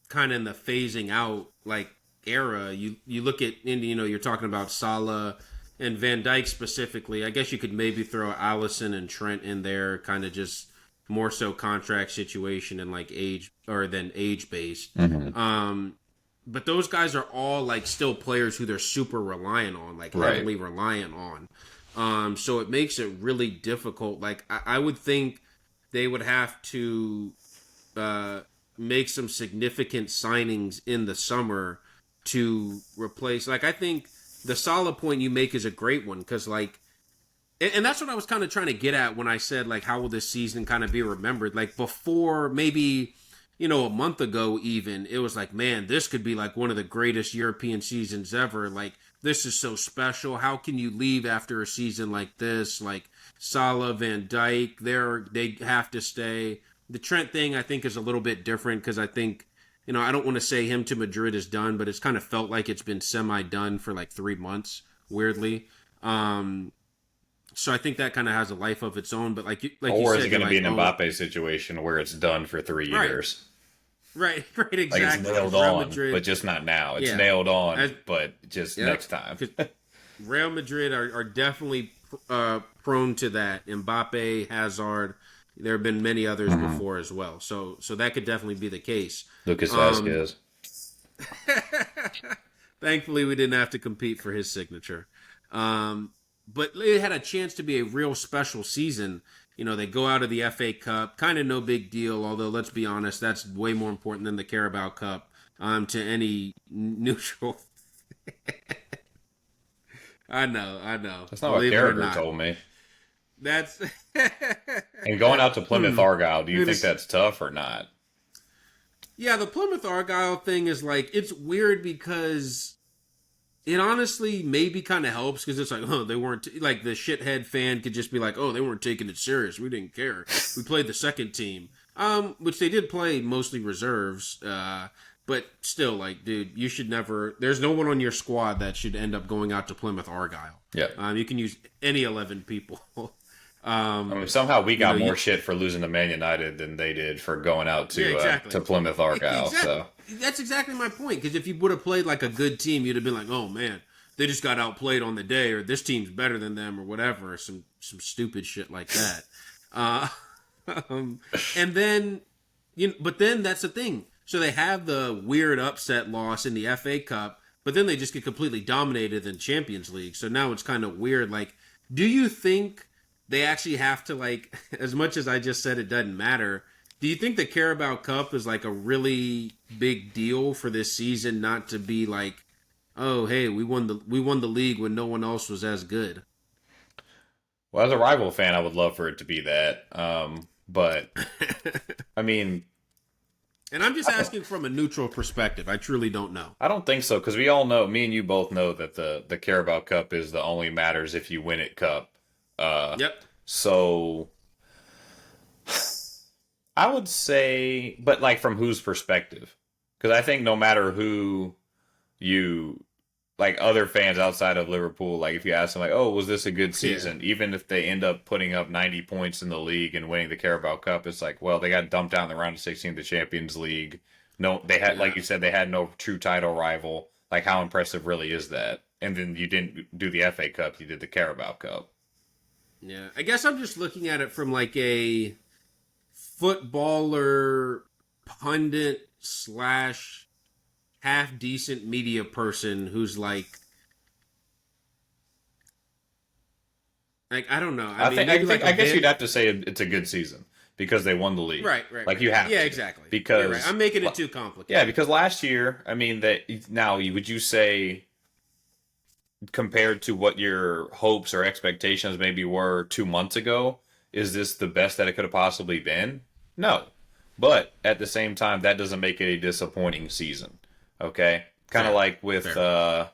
kind of in the phasing out like era. You look at you're talking about Salah and Van Dijk specifically. I guess you could maybe throw Allison and Trent in there, kind of just more so contract situation and like age or than age based. Hmm. But those guys are all like still players who they're super reliant on, like Right. heavily reliant on. So it makes it really difficult. Like I would think they would have to uh, make some significant signings in the summer to replace. Like I think the solid point you make is a great one because like and that's what I was kind of trying to get at when I said like how will this season kind of be remembered? Like before maybe a month ago even it was like man this could be like one of the greatest European seasons ever. Like this is so special. How can you leave after a season like this? Like Salah, Van Dijk, they have to stay. The Trent thing I think is a little bit different because I think I don't want to say him to Madrid is done, but it's kind of felt like it's been semi done for like 3 months. Weirdly. So I think that kind of has a life of its own. But like you Or is said, it going you're to be like, an oh, Mbappe situation where it's done for 3 years? right, Like it's exactly. nailed Real on, Madrid, but just not now. It's yeah, nailed on, as, but just yep. next time. 'Cause Real Madrid are definitely prone to that. Mbappe, Hazard, there have been many others Hmm. before as well. So that could definitely be the case. Lucas Um, Vasquez. Thankfully, we didn't have to compete for his signature. But it had a chance to be a real special season. They go out of the FA Cup, kind of no big deal. Although let's be honest, that's way more important than the Carabao Cup to any neutral. I know. That's not what Believe it or Carragher not, told me. that's And going out to Plymouth Argyle, do you Dude, think that's tough or not? yeah. The Plymouth Argyle thing is like it's weird because it honestly maybe kind of helps because it's like, they weren't like the shithead fan could just be like, oh, they weren't taking it serious. We didn't care. We played the second team, which they did play mostly reserves. But still, like, dude, you should never. There's no one on your squad that should end up going out to Plymouth Argyle. Yeah. You can use any 11 people. I mean, somehow we got more You, shit for losing to Man United than they did for going out yeah, exactly. to Plymouth Argyle. Exactly. So That's exactly my point. Because if you would have played like a good team, you'd have been like, "Oh man, they just got outplayed on the day," or "This team's better than them," or whatever. Or some stupid shit like that. Uh, and then but then that's the thing. So they have the weird upset loss in the FA Cup, but then they just get completely dominated in Champions League. So now it's kind of weird. Like, do you think they actually have to like, as much as I just said it doesn't matter? Do you think the Carabao Cup is like a really big deal for this season? Not to be like, oh hey, we won the league when no one else was as good. well, as a rival fan, I would love for it to be that. But I mean, And I'm just asking from a neutral perspective. I truly don't know. I don't think so because we all know, me and you both know that the Carabao Cup is the only matters if you win it cup. Yep. So I would say, but like from whose perspective? Because I think no matter who you like, other fans outside of Liverpool, like if you ask them, like, "Oh, was this a good Yeah. season?" Even if they end up putting up 90 points in the league and winning the Carabao Cup, it's like, well, they got dumped out in the round of 16 of the Champions League. No, they had, like Yeah. you said, they had no true title rival. Like, how impressive really is that? And then you didn't do the FA Cup; you did the Carabao Cup. Yeah. I guess I'm just looking at it from like a footballer pundit slash half decent media person who's like I don't know. I mean, maybe like a I guess bit. you'd have to say it's a good season because they won the league. Right. Like you have Yeah, to. exactly. Because You're right. I'm making it too complicated. yeah, because last year, I mean that now would you say compared to what your hopes or expectations maybe were 2 months ago, is this the best that it could have possibly been? No. But at the same time, that doesn't make it a disappointing season. Okay? Kind of Fair. like Fair.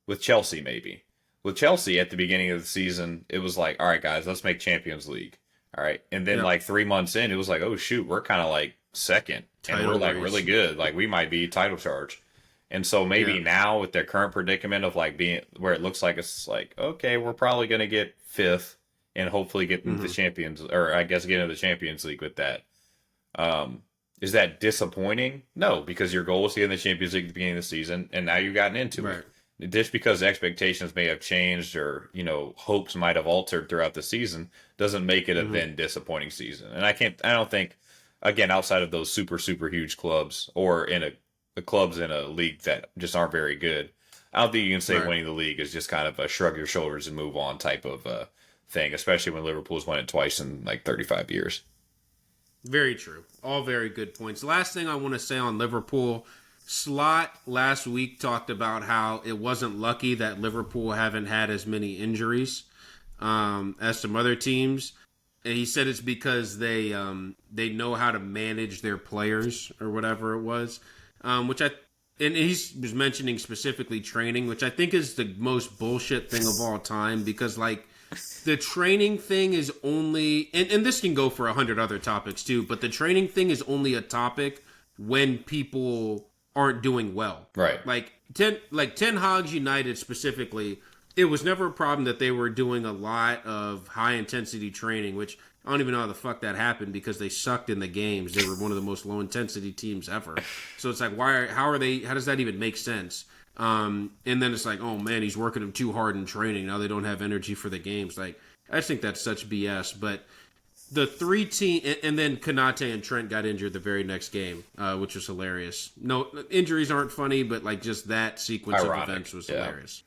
with Chelsea maybe. With Chelsea at the beginning of the season, it was like, all right, guys, let's make Champions League. All right. And then Yep. like 3 months in, it was like, oh shoot, we're kind of like second. And we're Title like race. really good. Like we might be title charge. And so maybe Yeah. now with their current predicament of like being where it looks like it's like, okay, we're probably gonna get fifth and hopefully get into the Mhm. Champions or I guess get into the Champions League with that. Is that disappointing? No, because your goal was to get in the Champions League at the beginning of the season and now you've gotten into Right. it. just because expectations may have changed or hopes might have altered throughout the season doesn't make it a Hmm. then disappointing season. And I don't think, again, outside of those super huge clubs or in the clubs in a league that just aren't very good, I don't think you can say Right. winning the league is just kind of a shrug your shoulders and move on type of thing, especially when Liverpool's won it twice in like 35 years. Very true. All very good points. Last thing I want to say on Liverpool, Slot last week talked about how it wasn't lucky that Liverpool haven't had as many injuries as some other teams. And he said it's because they know how to manage their players or whatever it was, which I and he was mentioning specifically training, which I think is the most bullshit thing of all time because like the training thing is only and this can go for 100 other topics too, but the training thing is only a topic when people aren't doing well. Right. Ten Hogs United specifically, it was never a problem that they were doing a lot of high intensity training, which I don't even know how the fuck that happened because they sucked in the games. They were one of the most low intensity teams ever. So it's like, how does that even make sense? And then it's like, oh man, he's working them too hard in training. Now they don't have energy for the games. Like, I just think that's such BS. But the three team, and then Kanate and Trent got injured the very next game, which was hilarious. No, injuries aren't funny, but like just that sequence Ironic, of events was yeah. hilarious.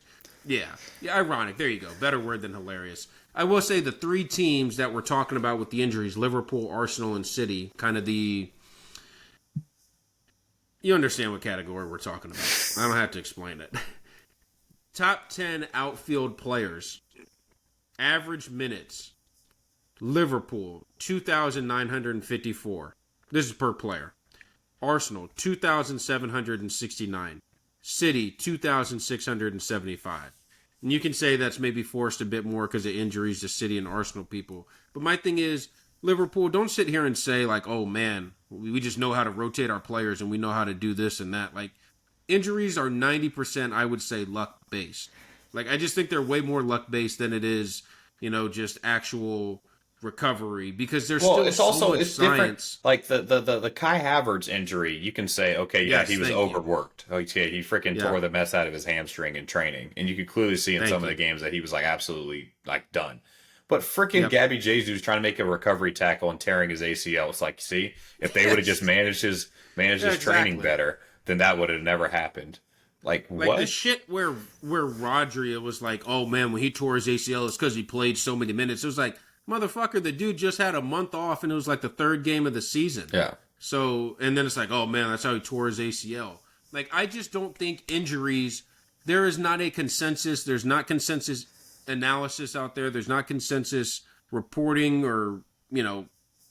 Yeah, ironic. There you go. Better word than hilarious. I will say the three teams that we're talking about with the injuries: Liverpool, Arsenal, and City. Kind of you understand what category we're talking about. I don't have to explain it. Top 10 outfield players. Average minutes. Liverpool, 2,954. This is per player. Arsenal, 2,769. City, 2,675. And you can say that's maybe forced a bit more because of injuries to City and Arsenal people. But my thing is, Liverpool, don't sit here and say, like, oh, man, we just know how to rotate our players and we know how to do this and that. Like, injuries are 90%, I would say, luck-based. Like, I just think they're way more luck-based than it is, just actual recovery because there's Well, still it's so also much it's science. different. Like the Kai Havertz injury, you can say, okay, yeah, Yes, he was thank you. overworked. Okay, he freaking Yeah, tore the mess out of his hamstring in training, and you could clearly see in thank some of you. the games that he was like absolutely like done. But freaking Yep. Gabby Jesus trying to make a recovery tackle and tearing his ACL. It's like, see, if they would have just Yes. managed Yeah, his training exactly. better, then that would have never happened. Like Like the what? shit where Rodri, it was like, oh man, when he tore his ACL, it's because he played so many minutes. It was like, motherfucker, the dude just had a month off, and it was like the third game of the season. Yeah. So, and then it's like, oh man, that's how he tore his ACL. Like, I just don't think injuries. There is not a consensus. There's not consensus analysis out there. There's not consensus reporting or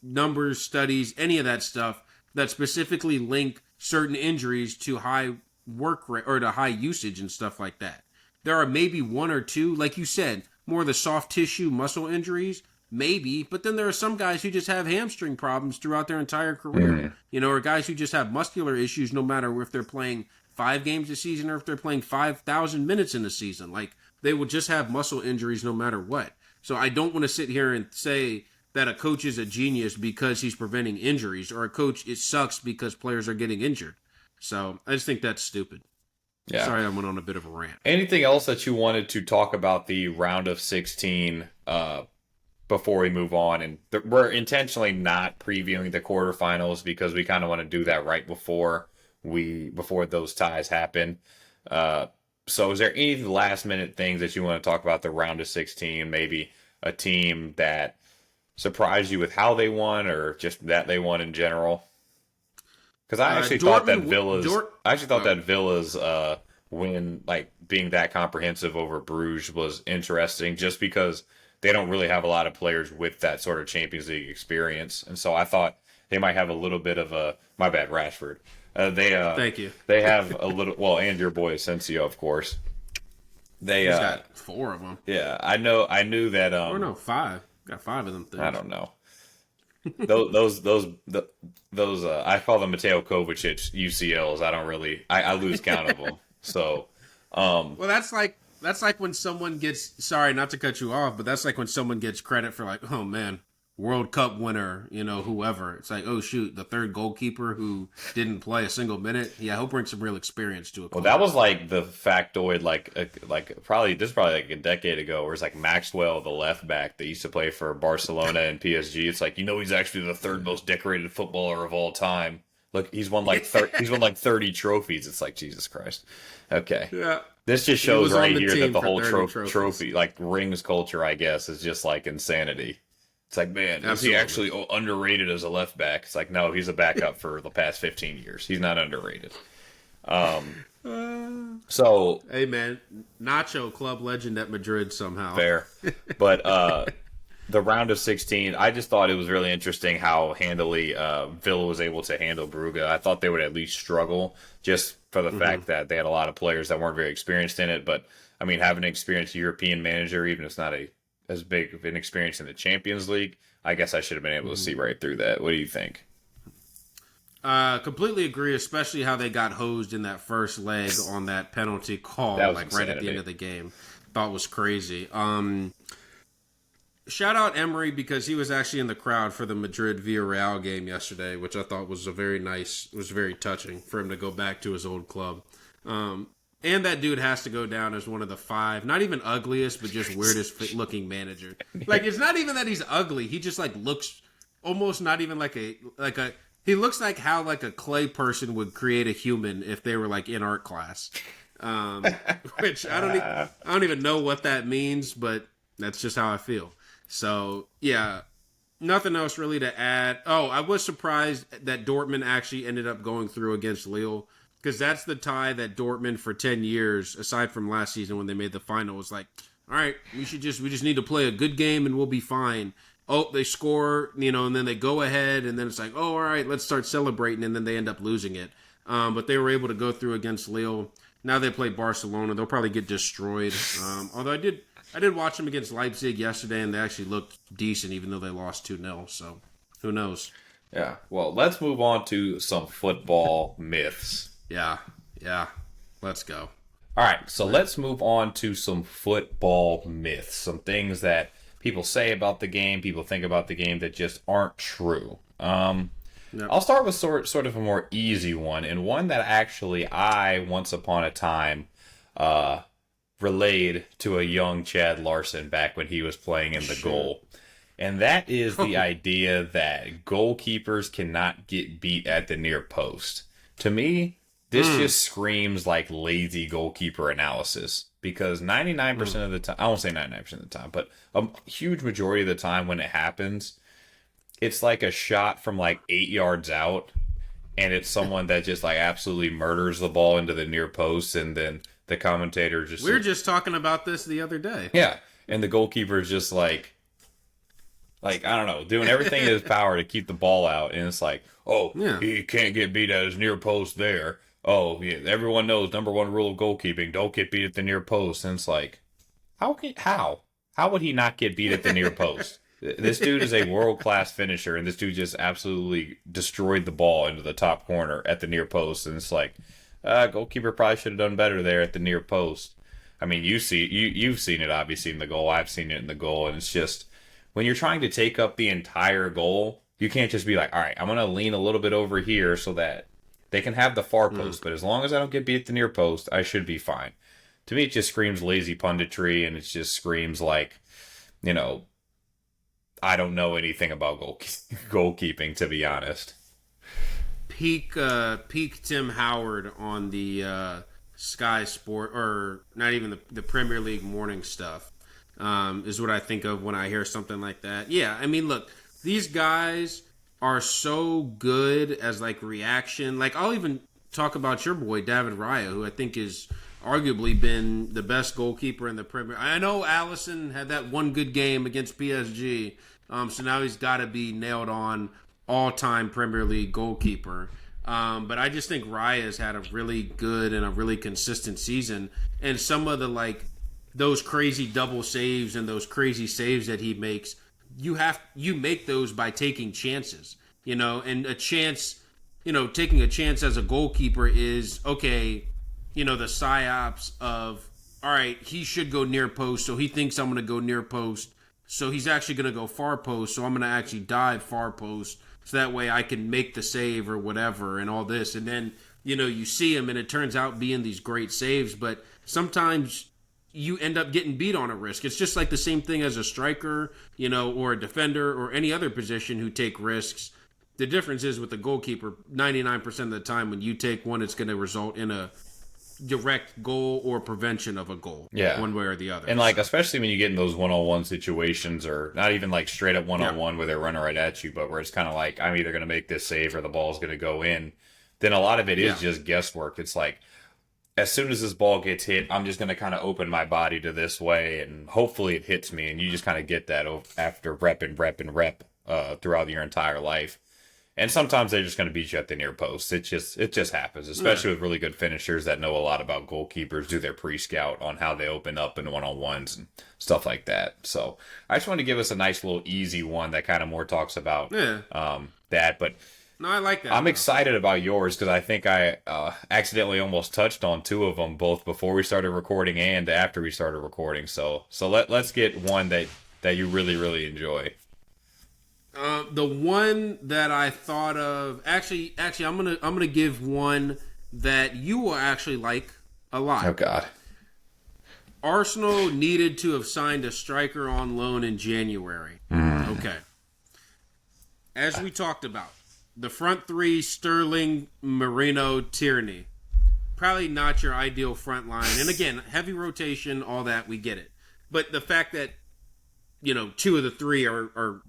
numbers, studies, any of that stuff that specifically link certain injuries to high work rate or to high usage and stuff like that. There are maybe one or two, like you said, more of the soft tissue muscle injuries, maybe, but then there are some guys who just have hamstring problems throughout their entire career, or guys who just have muscular issues no matter if they're playing 5 games a season or if they're playing 5,000 minutes in a season. Like, they will just have muscle injuries no matter what. So I don't want to sit here and say that a coach is a genius because he's preventing injuries, or a coach, it sucks because players are getting injured. So I just think that's stupid. Yeah. Sorry, I went on a bit of a rant. Anything else that you wanted to talk about the round of 16 before we move on? And we're intentionally not previewing the quarterfinals because we kind of want to do that right before those ties happen. So is there any last minute things that you want to talk about the round of 16? Maybe a team that surprised you with how they won or just that they won in general? Because I actually thought that Villa's win, like being that comprehensive over Bruges, was interesting. Just because they don't really have a lot of players with that sort of Champions League experience, and so I thought they might have a little bit of a. My bad, Rashford. Thank you. They have a little. Well, and your boy Asensio, of course. They He's got 4 of them. yeah. I know. I knew that. Or no, 5. Got 5 of them things. I don't know. Those I call them Mateo Kovacic UCLs. I don't really I lose count of them. So Well, that's like when someone gets, sorry not to cut you off, but that's like when someone gets credit for like, oh man, World Cup winner, whoever. It's like, oh shoot, the third goalkeeper who didn't play a single minute. Yeah, he'll bring some real experience to a Well, club. that was like the factoid, like probably this is probably like a decade ago, where it's like Maxwell, the left back that used to play for Barcelona and PSG. It's like he's actually the third most decorated footballer of all time. Look, he's won like 30 trophies. It's like Jesus Christ. Okay, Yeah. this just He shows was on right the here that team the for whole 30 trophies. trophy like rings culture, I guess, is just like insanity. It's like, man, is he Absolutely. actually underrated as a left back? It's like, no, he's a backup for the past 15 years. He's not underrated. So Hey man, Nacho club legend at Madrid somehow. fair, but the round of 16, I just thought it was really interesting how handily Villa was able to handle Brugge. I thought they would at least struggle just for the fact that they had a lot of players that weren't very experienced in it. But I mean, having an experienced European manager, even if it's not as big of an experience in the Champions League, I guess I should have been able to see right through that. What do you think? Completely agree, especially how they got hosed in that first leg on that penalty call, That was like right at the insanity. end of the game. Thought was crazy. Shout out Emery because he was actually in the crowd for the Madrid Villarreal game yesterday, which I thought was very touching for him to go back to his old club. And that dude has to go down as one of the 5, not even ugliest, but just weirdest looking manager. Like, it's not even that he's ugly. He just like looks almost not even like a he looks like how like a clay person would create a human if they were like in art class. Which I don't even know what that means, but that's just how I feel. So yeah, nothing else really to add. Oh, I was surprised that Dortmund actually ended up going through against Lille, because that's the tie that Dortmund for 10 years, aside from last season when they made the final, was like, all right, we just need to play a good game and we'll be fine. Oh, they score, and then they go ahead, and then it's like, oh, all right, let's start celebrating, and then they end up losing it. But they were able to go through against Lille. Now they play Barcelona. They'll probably get destroyed. Although I did watch them against Leipzig yesterday, and they actually looked decent, even though they lost 2-0. So who knows? Yeah. Well, let's move on to some football myths. Yeah. Let's go. All right, so let's move on to some football myths, some things that people say about the game, people think about the game that just aren't true. I'll start with sort of a more easy one, and one that actually I, once upon a time, relayed to a young Chad Larson back when he was playing in the goal. And that is the idea that goalkeepers cannot get beat at the near post. To me, this just screams like lazy goalkeeper analysis, because 99% of the time, I won't say 99% of the time, but a huge majority of the time when it happens, it's like a shot from like 8 yards out, and it's someone that just like absolutely murders the ball into the near post, and then the commentator just... We were just talking about this the other day. Yeah, and the goalkeeper is just like, I don't know, doing everything in his power to keep the ball out, and it's like, oh, Yeah. he can't get beat at his near post there. Oh, yeah, everyone knows number one rule of goalkeeping, don't get beat at the near post. And it's like, how would he not get beat at the near post? This dude is a world-class finisher, and this dude just absolutely destroyed the ball into the top corner at the near post. And it's like, goalkeeper probably should have done better there at the near post. I mean, you've seen it obviously in the goal. I've seen it in the goal, and it's just, when you're trying to take up the entire goal, you can't just be like, all right, I'm going to lean a little bit over here so that they can have the far post, but as long as I don't get beat at the near post, I should be fine. To me, it just screams lazy punditry, and it just screams like, I don't know anything about goalkeeping, to be honest. Peak Tim Howard on the Sky Sport, or not even the Premier League morning stuff, is what I think of when I hear something like that. Yeah, I mean, look, these guys are so good as like reaction. Like, I'll even talk about your boy David Raya, who I think is arguably been the best goalkeeper in the Premier. I know Allison had that one good game against PSG, so now he's got to be nailed on all-time Premier League goalkeeper. But I just think Raya has had a really good and a really consistent season, and some of the like those crazy double saves and those crazy saves that he makes, you make those by taking chances, and a chance, taking a chance as a goalkeeper is, okay, the psyops of, all right, he should go near post, so he thinks I'm going to go near post, So he's actually going to go far post. So I'm going to actually dive far post. So that way I can make the save or whatever and all this. And then, you see him and it turns out being these great saves. But sometimes you end up getting beat on a risk. It's just like the same thing as a striker, or a defender or any other position who take risks. The difference is with the goalkeeper, 99% of the time when you take one, it's going to result in a direct goal or prevention of a goal. Yeah. One way or the other. And especially when you get in those one-on-one situations, or not even straight up one-on-one where they're running right at you, but where it's kind of like, I'm either going to make this save or the ball's going to go in, then a lot of it is just guesswork. It's like, as soon as this ball gets hit, I'm just going to kind of open my body to this way, and hopefully it hits me. And you just kind of get that after rep throughout your entire life. And sometimes they're just going to beat you at the near post. It just happens, especially with really good finishers that know a lot about goalkeepers, do their pre-scout on how they open up in one-on-ones and stuff like that. So I just want to give us a nice little easy one that kind of more talks about that. But no, I like that. I'm excited about yours because I think I accidentally almost touched on two of them, both before we started recording and after we started recording. So let's get one that you really, really enjoy. The one that I thought of, actually, I'm gonna give one that you will actually like a lot. Oh God! Arsenal needed to have signed a striker on loan in January. Okay, as we talked about, the front three: Sterling, Marino, Tierney. Probably not your ideal front line, and again, heavy rotation, all that, we get it. But the fact that two of the three are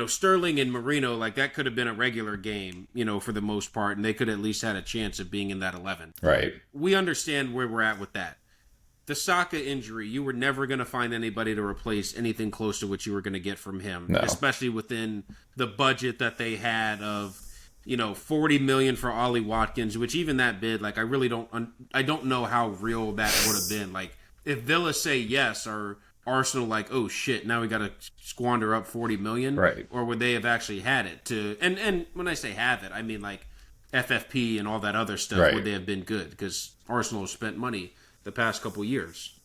Sterling and Marino, that could have been a regular game, for the most part, and they could at least had a chance of being in that 11. Right. We understand where we're at with that. The Saka injury, you were never going to find anybody to replace anything close to what you were going to get from him, especially within the budget that they had of, $40 million for Ollie Watkins, which even that bid, I really don't know how real that would have been. If Villa say yes, or Arsenal oh shit, now we got to squander up 40 million, right? Or would they have actually had it to? And when I say have it, I mean FFP and all that other stuff. Right. Would they have been good? Because Arsenal has spent money the past couple years.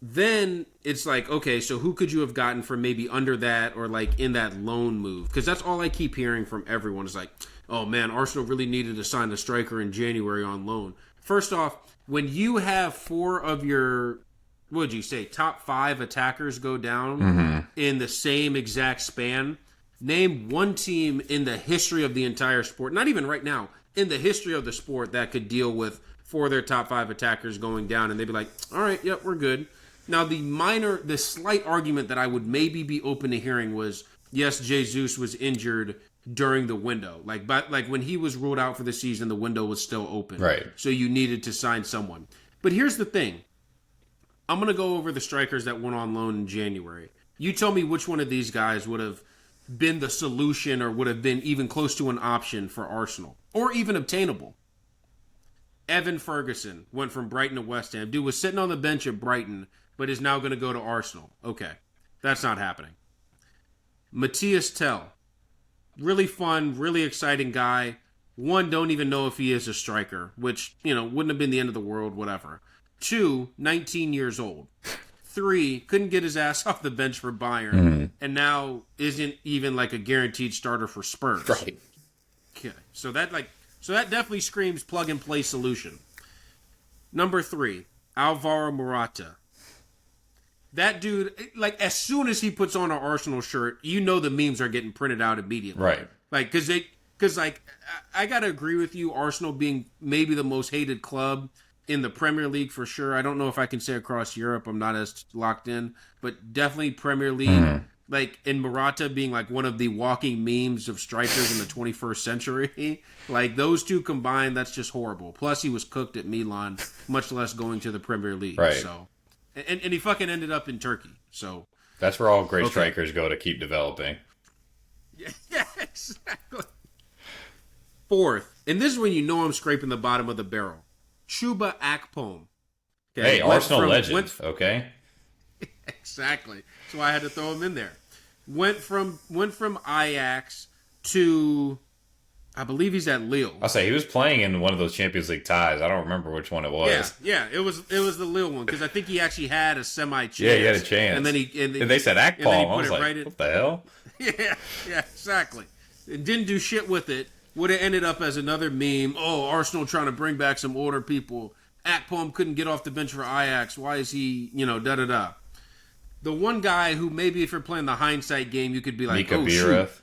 Then it's okay, so who could you have gotten for maybe under that or in that loan move? Because that's all I keep hearing from everyone is oh man, Arsenal really needed to sign a striker in January on loan. First off, when you have four of your what would you say, top 5 attackers go down in the same exact span? Name one team in the history of the entire sport, not even right now, in the history of the sport that could deal with 4 of their top 5 attackers going down, and they'd be all right, yep, we're good. Now, the slight argument that I would maybe be open to hearing was, yes, Jesus was injured during the window. But when he was ruled out for the season, the window was still open. Right. So you needed to sign someone. But here's the thing. I'm going to go over the strikers that went on loan in January. You tell me which one of these guys would have been the solution or would have been even close to an option for Arsenal or even obtainable. Evan Ferguson went from Brighton to West Ham. Dude was sitting on the bench at Brighton, but is now going to go to Arsenal. Okay, that's not happening. Matthias Tell. Really fun, really exciting guy. One, don't even know if he is a striker, which, wouldn't have been the end of the world, whatever. 2, 19 years old. 3, couldn't get his ass off the bench for Bayern, and now isn't even a guaranteed starter for Spurs. Right. Okay, so that definitely screams plug and play solution. Number 3, Alvaro Morata. That dude, as soon as he puts on an Arsenal shirt, the memes are getting printed out immediately. Right. Because I gotta agree with you, Arsenal being maybe the most hated club in the Premier League for sure. I don't know if I can say across Europe. I'm not as locked in, but definitely Premier League. And Morata being one of the walking memes of strikers in the 21st century. Those two combined, that's just horrible. Plus, he was cooked at Milan, much less going to the Premier League. Right. So, and he fucking ended up in Turkey. So that's where all great strikers go to keep developing. Yeah, exactly. 4th, and this is when I'm scraping the bottom of the barrel. Chuba Akpom. Okay, hey, Arsenal legend. Okay. Exactly. So I had to throw him in there. Went from Ajax to I believe he's at Lille. I'll say he was playing in one of those Champions League ties. I don't remember which one it was. Yeah, it was the Lille one because I think he actually had a semi-chance. Yeah, he had a chance. And then and they said Akpom. I was like, right what the hell? Yeah, exactly. It didn't do shit with it. Would have ended up as another meme. Oh, Arsenal trying to bring back some older people. Akpom couldn't get off the bench for Ajax. Why is he, da-da-da. The one guy who maybe if you're playing the hindsight game, you could be like, Mika oh, Biereth. shoot.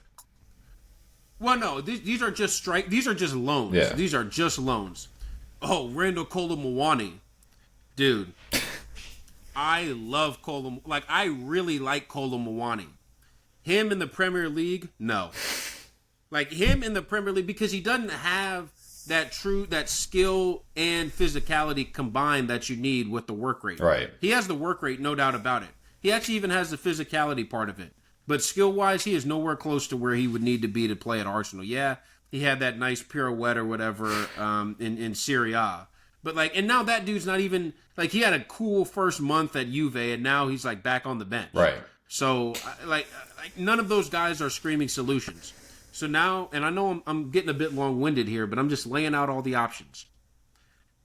Well, no, these are just These are just loans. Yeah. These are just loans. Oh, Randall Colomwani. Dude. I love Colom. Like, I really like Colomwani. Him in the Premier League? No. Like, him in the Premier League, because he doesn't have that skill and physicality combined that you need with the work rate. Right. He has the work rate, no doubt about it. He actually even has the physicality part of it. But skill-wise, he is nowhere close to where he would need to be to play at Arsenal. Yeah, he had that nice pirouette or whatever in Serie A. But, like, and now that dude's not even, like, he had a cool first month at Juve, and now he's, like, back on the bench. Right. So, like none of those guys are screaming solutions. So now, and I know I'm getting a bit long-winded here, but I'm just laying out all the options.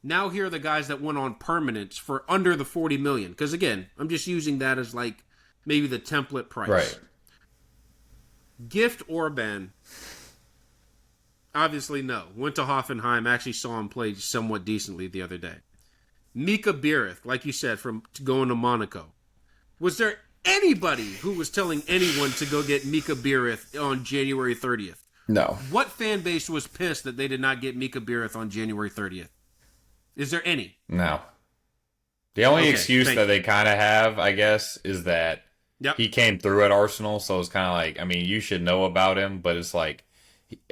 Now here are the guys that went on permanence for under the 40 million. Because, again, I'm just using that as, like, maybe the template price. Right. Gift Orban, obviously no. Went to Hoffenheim, actually saw him play somewhat decently the other day. Mika Biereth, like you said, from going to Monaco. Was there anybody who was telling anyone to go get Mika Biereth on January 30th? No. What fan base was pissed that they did not get Mika Biereth on January 30th? Is there any? No. The only excuse that they kind of have, I guess, is that he came through at Arsenal, so it's kind of like, I mean, you should know about him, but it's like,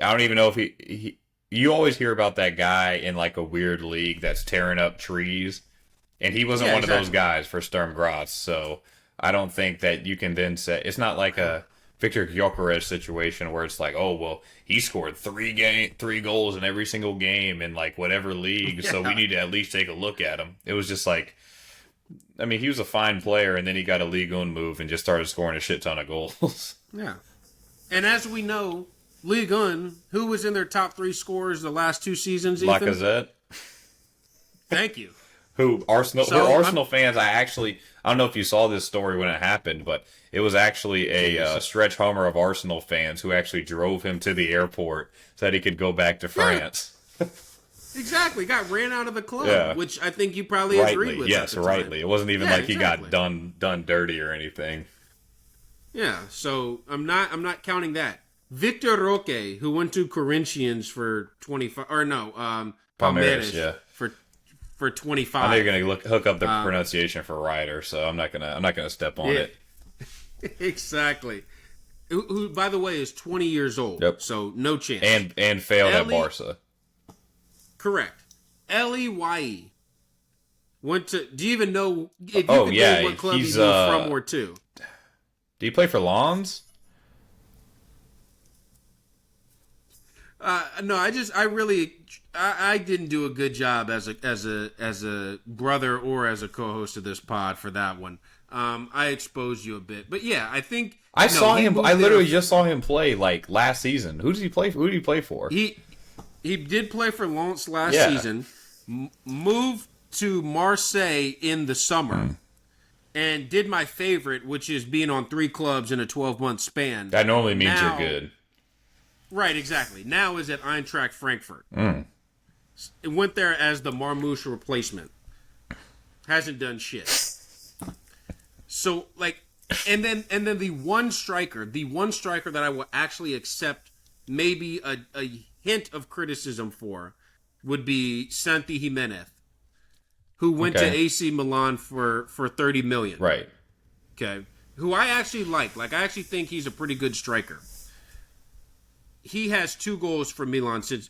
I don't even know if he you always hear about that guy in like a weird league that's tearing up trees, and he wasn't one of those guys for Sturm Graz, so I don't think that you can then say, it's not like a Victor Gyökeres situation where it's like, oh, well, he scored three goals in every single game in like whatever league, so we need to at least take a look at him. It was just like, I mean, he was a fine player, and then he got a Ligue 1 move and just started scoring a shit ton of goals. Yeah. And as we know, Ligue 1, who was in their top 3 scorers the last 2 seasons, Ethan? Lacazette. Thank you. Who Arsenal fans, I don't know if you saw this story when it happened, but it was actually a stretch homer of Arsenal fans who actually drove him to the airport so that he could go back to France. Exactly. Got ran out of the club, which I think you probably agreed with. Yes, rightly. It wasn't even like he got done dirty or anything. Yeah, so I'm not counting that. Victor Roque, who went to Corinthians for 25, or no, Palmeiras for 25. I know you're gonna hook up the pronunciation for Ryder, so I'm not gonna step on it. Exactly. Who, by the way, is 20 years old. Yep. So no chance. And failed at Barca. Correct. L-E-Y-E. Went to. Do you even know if you could name what club he's from or to? Do you play for Lons? No, I didn't do a good job as a brother or as a co-host of this pod for that one. I exposed you a bit, but yeah, I think I saw him. I literally just saw him play like last season. Who did he play? Who did he play for? He did play for Lens last season. Moved to Marseille in the summer, and did my favorite, which is being on 3 clubs in a 12-month span. That normally means you're good. Right, exactly. Now is at Eintracht Frankfurt. It went there as the Marmouche replacement. Hasn't done shit. So, like, and then the one striker that I will actually accept maybe a hint of criticism for would be Santi Jimenez, who went to AC Milan for 30 million. Right. Okay. Who I actually like. Like, I actually think he's a pretty good striker. He has 3 goals for Milan since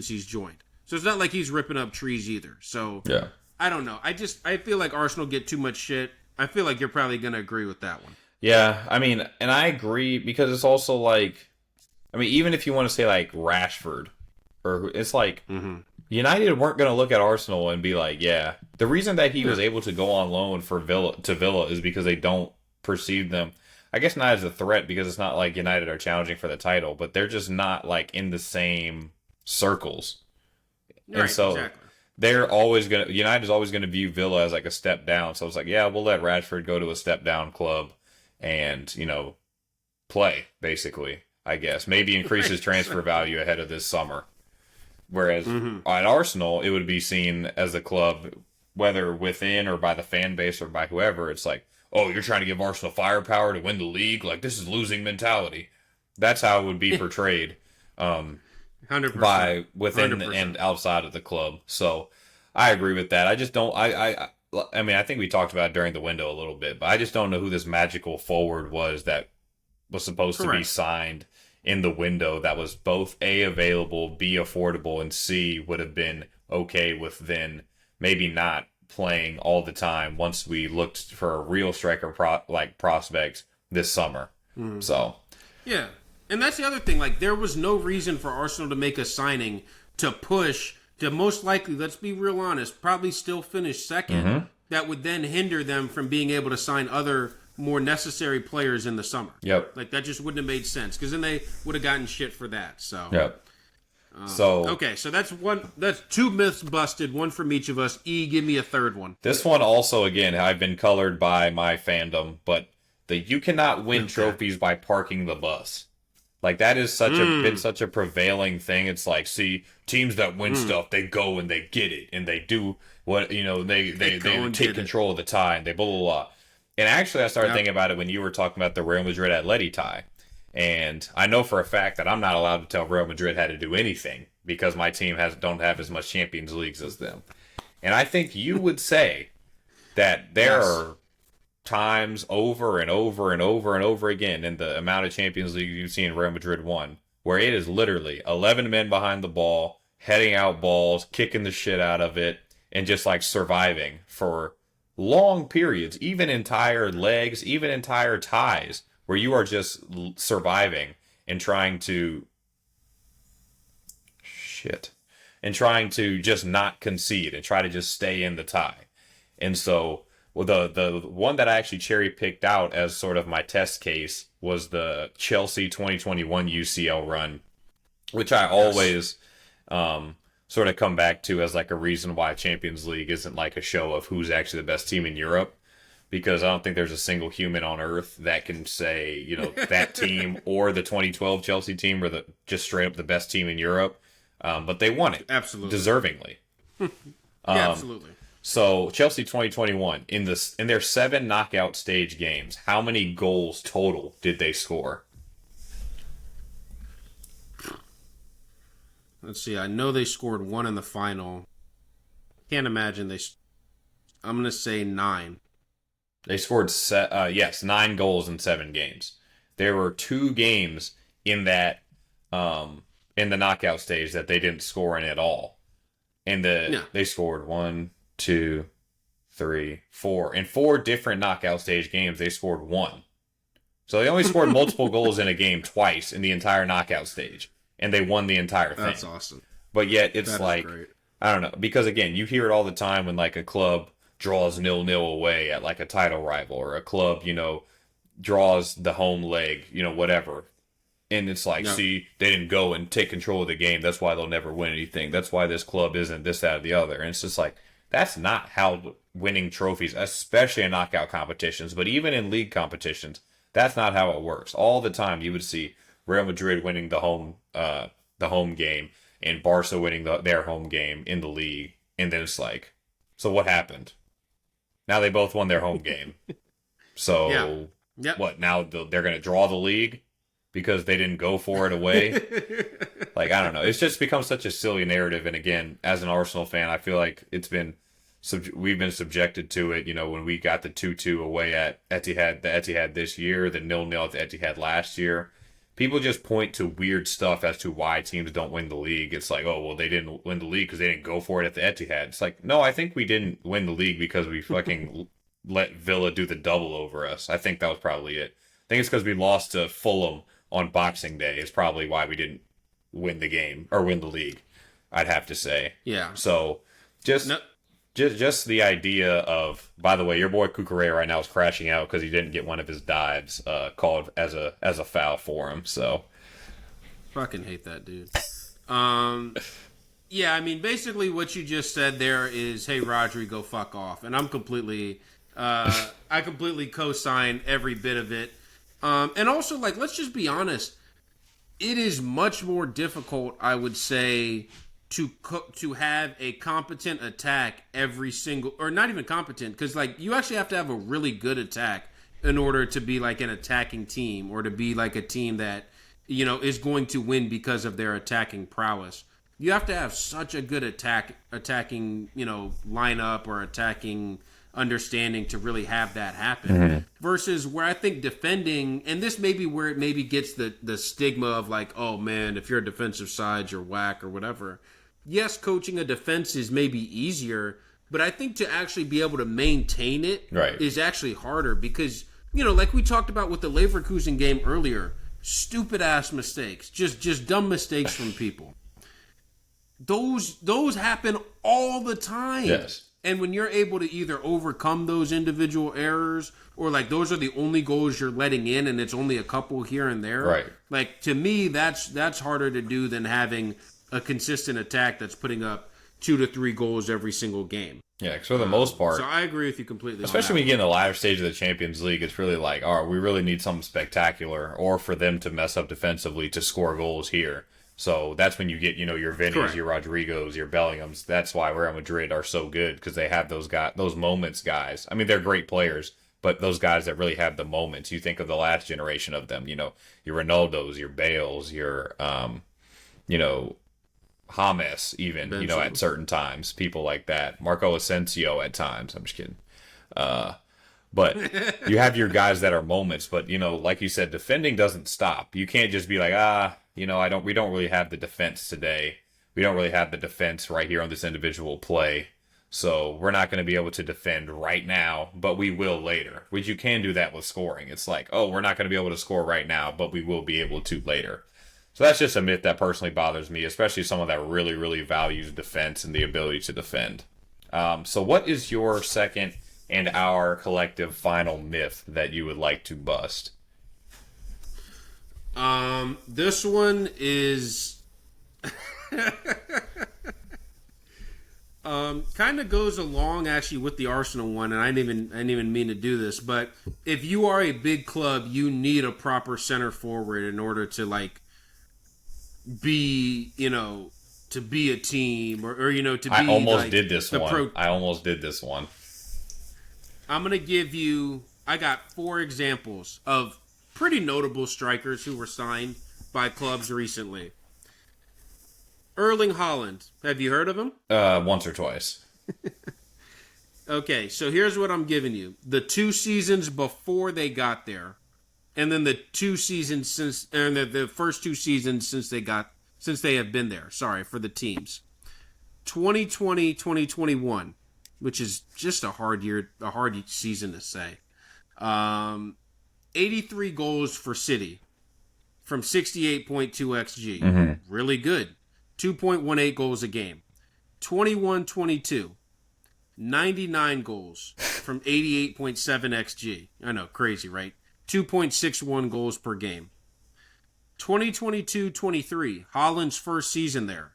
he's joined. So it's not like he's ripping up trees either. So yeah. I don't know. I feel like Arsenal get too much shit. I feel like you're probably going to agree with that one. Yeah, I mean, and I agree because it's also like, I mean, even if you want to say like Rashford, or it's like United weren't going to look at Arsenal and be like, yeah. The reason that he was able to go on loan for Villa is because they don't perceive them. I guess not as a threat because it's not like United are challenging for the title, but they're just not like in the same circles. And Right, so exactly. they're always gonna United's always gonna view Villa as like a step down. So it's like, yeah, we'll let Rashford go to a step down club and, play, basically, I guess. Maybe increase his transfer value ahead of this summer. Whereas at Arsenal, it would be seen as a club, whether within or by the fan base or by whoever, it's like, oh, you're trying to give Arsenal firepower to win the league? Like, this is losing mentality. That's how it would be portrayed 100%. by within 100%. and outside of the club. So I agree with that. I just don't. I mean, I think we talked about it during the window a little bit, but I just don't know who this magical forward was that was supposed to be signed in the window that was both A, available, B, affordable, and C, would have been okay with then maybe not playing all the time once we looked for a real striker prospects this summer. So Yeah. And that's the other thing. Like, there was no reason for Arsenal to make a signing to push to most likely, let's be real honest, probably still finish second. That would then hinder them from being able to sign other more necessary players in the summer. Yep. Like, that just wouldn't have made sense because then they would have gotten shit for that. So. Yep. So Okay, so that's one. That's two myths busted. One from each of us. E, give me a third one. this one also, again, I've been colored by my fandom, but you cannot win trophies by parking the bus. Like, that is been such a prevailing thing. It's like, see, teams that win stuff, they go and they get it, and they do what they take control of the tie, and they blah blah blah. And actually, I started thinking about it when you were talking about the Real Madrid Atleti tie, and I know for a fact that I'm not allowed to tell Real Madrid how to do anything because my team don't have as much Champions Leagues as them. And I think you would say that there are times over and over and over and over again in the amount of Champions League you've seen Real Madrid won, where it is literally 11 men behind the ball, heading out balls, kicking the shit out of it, and just like surviving for long periods, even entire legs, even entire ties, where you are just surviving and trying to just not concede and try to just stay in the tie. And so, well, the one that I actually cherry picked out as sort of my test case was the Chelsea 2021 UCL run, which I always sort of come back to as like a reason why Champions League isn't like a show of who's actually the best team in Europe. Because I don't think there's a single human on earth that can say, that team or the 2012 Chelsea team were just straight up the best team in Europe. But they won it. Absolutely. Deservingly. Absolutely. So Chelsea 2021 in their 7 knockout stage games, how many goals total did they score? Let's see. I know they scored 1 in the final. Can't imagine I'm going to say 9. They scored 9 goals in 7 games. There were 2 games in that in the knockout stage that they didn't score in at all. And they scored 1, 2, 3, 4. In 4 different knockout stage games, they scored 1. So they only scored multiple goals in a game twice in the entire knockout stage. And they won the entire thing. That's awesome. But yet it's That is great. I don't know. Because again, you hear it all the time when like a club draws 0-0 away at like a title rival, or a club, draws the home leg, whatever. And it's like, see, they didn't go and take control of the game. That's why they'll never win anything. That's why this club isn't this, that, or the other. And it's just like, that's not how winning trophies, especially in knockout competitions, but even in league competitions, that's not how it works. All the time you would see Real Madrid winning the home game and Barca winning their home game in the league. And then it's like, so what happened? Now they both won their home game. So what? Now they're going to draw the league because they didn't go for it away? Like, I don't know. It's just become such a silly narrative. And again, as an Arsenal fan, I feel like we've been subjected to it. When we got the 2-2 away at Etihad this year, the 0-0 at the Etihad last year. People just point to weird stuff as to why teams don't win the league. It's like, oh, well, they didn't win the league because they didn't go for it at the Etihad. It's like, no, I think we didn't win the league because we fucking let Villa do the double over us. I think that was probably it. I think it's because we lost to Fulham on Boxing Day is probably why we didn't win the game or win the league, I'd have to say. Yeah. So just just the idea of, by the way, your boy Kukurea right now is crashing out because he didn't get one of his dives called as a foul for him. So Fucking hate that dude. Yeah, I mean, basically what you just said there is, hey, Rodri, go fuck off. And I completely co-sign every bit of it. And also, like, let's just be honest. It is much more difficult, I would say, to have a competent attack every single, or not even competent, because, like, you actually have to have a really good attack in order to be, like, an attacking team, or to be, like, a team that, you know, is going to win because of their attacking prowess. You have to have such a good attacking, you know, lineup or attacking understanding to really have that happen. Mm-hmm. Versus where I think defending, and this may be where it maybe gets the stigma of like, oh man, if you're a defensive side, you're whack or whatever. Yes, coaching a defense is maybe easier, but I think to actually be able to maintain it is actually harder because, you know, like we talked about with the Leverkusen game earlier, stupid ass mistakes, just dumb mistakes from people. Those happen all the time. Yes. And when you're able to either overcome those individual errors or like those are the only goals you're letting in and it's only a couple here and there. Right. Like to me that's harder to do than having a consistent attack that's putting up 2 to 3 goals every single game. Yeah, because for the most part. So I agree with you completely. Especially when you get in the latter stage of the Champions League, it's really like, all right, we really need something spectacular or for them to mess up defensively to score goals here. So that's when you get, you know, your Vinny's, Correct. Your Rodrigos, your Bellinghams. That's why Real Madrid are so good because they have those moments, guys. I mean, they're great players, but those guys that really have the moments. You think of the last generation of them, you know, your Ronaldos, your Bales, your, you know, James even, you know, at certain times, people like that. Marco Asensio at times. I'm just kidding. But you have your guys that are moments, but, you know, like you said, defending doesn't stop. You can't just be like, you know, we don't really have the defense today. We don't really have the defense right here on this individual play. So we're not going to be able to defend right now, but we will later. Which you can do that with scoring. It's like, oh, we're not going to be able to score right now, but we will be able to later. So that's just a myth that personally bothers me, especially someone that really, really values defense and the ability to defend. So what is your second and our collective final myth that you would like to bust? This one is kind of goes along actually with the Arsenal one, and I didn't even mean to do this, but if you are a big club, you need a proper center forward in order to like be, you know, to be a team or you know, to be I almost like did this one. I almost did this one. I'm going to give you, I got 4 examples of pretty notable strikers who were signed by clubs recently. Erling Haaland. Have you heard of him? Once or twice. Okay, so here's what I'm giving you. The 2 seasons before they got there, and then the 2 seasons since, and the first 2 seasons since they have been there, sorry, for the teams. 2020, 2021, which is just a hard season to say. 83 goals for City from 68.2 XG. Mm-hmm. Really good. 2.18 goals a game. 21-22. 99 goals from 88.7 XG. I know, crazy, right? 2.61 goals per game. 2022-23. Haaland's first season there.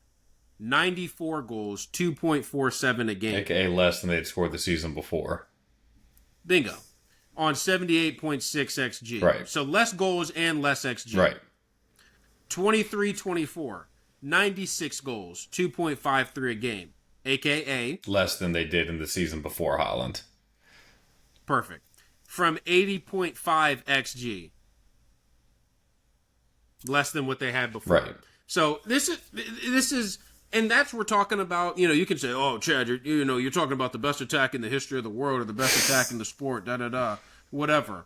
94 goals, 2.47 a game. AKA less than they'd scored the season before. Bingo. On 78.6 XG. Right. So less goals and less XG. Right. 23-24. 96 goals, 2.53 a game. AKA less than they did in the season before Haaland. Perfect. From 80.5 XG. Less than what they had before. Right. So this is, and that's we're talking about. You know, you can say, "Oh, Chad, you're talking about the best attack in the history of the world or the best attack in the sport." Whatever.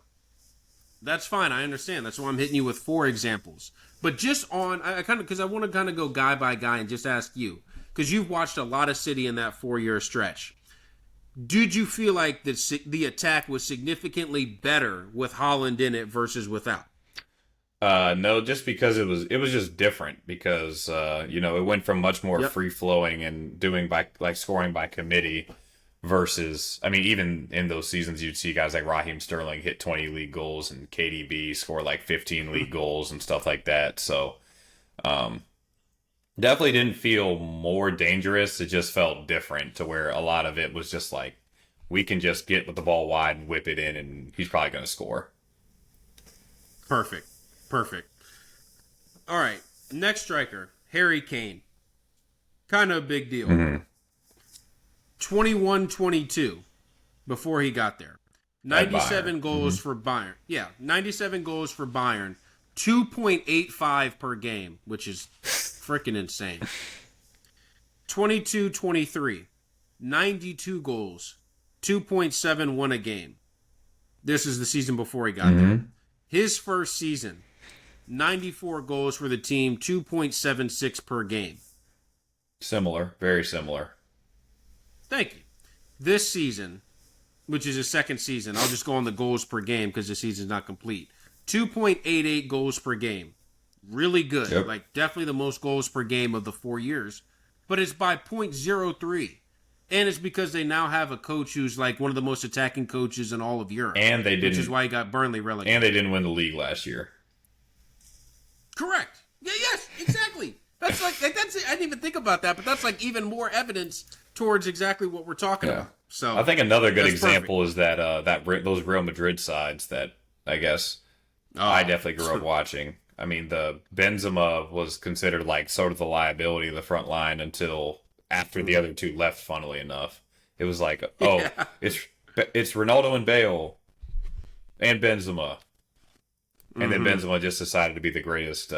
That's fine. I understand. That's why I'm hitting you with 4 examples. But just on, because I want to kind of go guy by guy and just ask you, because you've watched a lot of City in that 4-year stretch. Did you feel like the attack was significantly better with Haaland in it versus without? No, just because it was just different because it went from much more free flowing and doing scoring by committee versus, I mean, even in those seasons, you'd see guys like Raheem Sterling hit 20 league goals and KDB score like 15 league goals and stuff like that. So, um, definitely didn't feel more dangerous. It just felt different to where a lot of it was just like, we can just get the ball wide and whip it in, and he's probably going to score. Perfect. Perfect. All right. Next striker, Harry Kane. Kind of a big deal. 21-22 before he got there. 97 goals for Bayern. Yeah, 97 goals for Bayern. 2.85 per game, which is freaking insane. 22-23. 92 goals. 2.71 a game. This is the season before he got there. His first season, 94 goals for the team, 2.76 per game. Similar, very similar. Thank you. This season, which is his second season, I'll just go on the goals per game because the season's not complete. 2.88 goals per game. Really good. Yep. Like, definitely the most goals per game of the 4 years. But it's by .03. And it's because they now have a coach who's like one of the most attacking coaches in all of Europe. And they didn't, which is why he got Burnley relegated. And they didn't win the league last year. Correct. Yeah, yes, exactly. That's like that's. I didn't even think about that, but that's like even more evidence towards exactly what we're talking about. So I think another good example is that those Real Madrid sides that I guess I definitely grew up watching. I mean, the Benzema was considered like sort of the liability of the front line until after the other two left. Funnily enough, it was like, it's Ronaldo and Bale and Benzema, and then Benzema just decided to be the greatest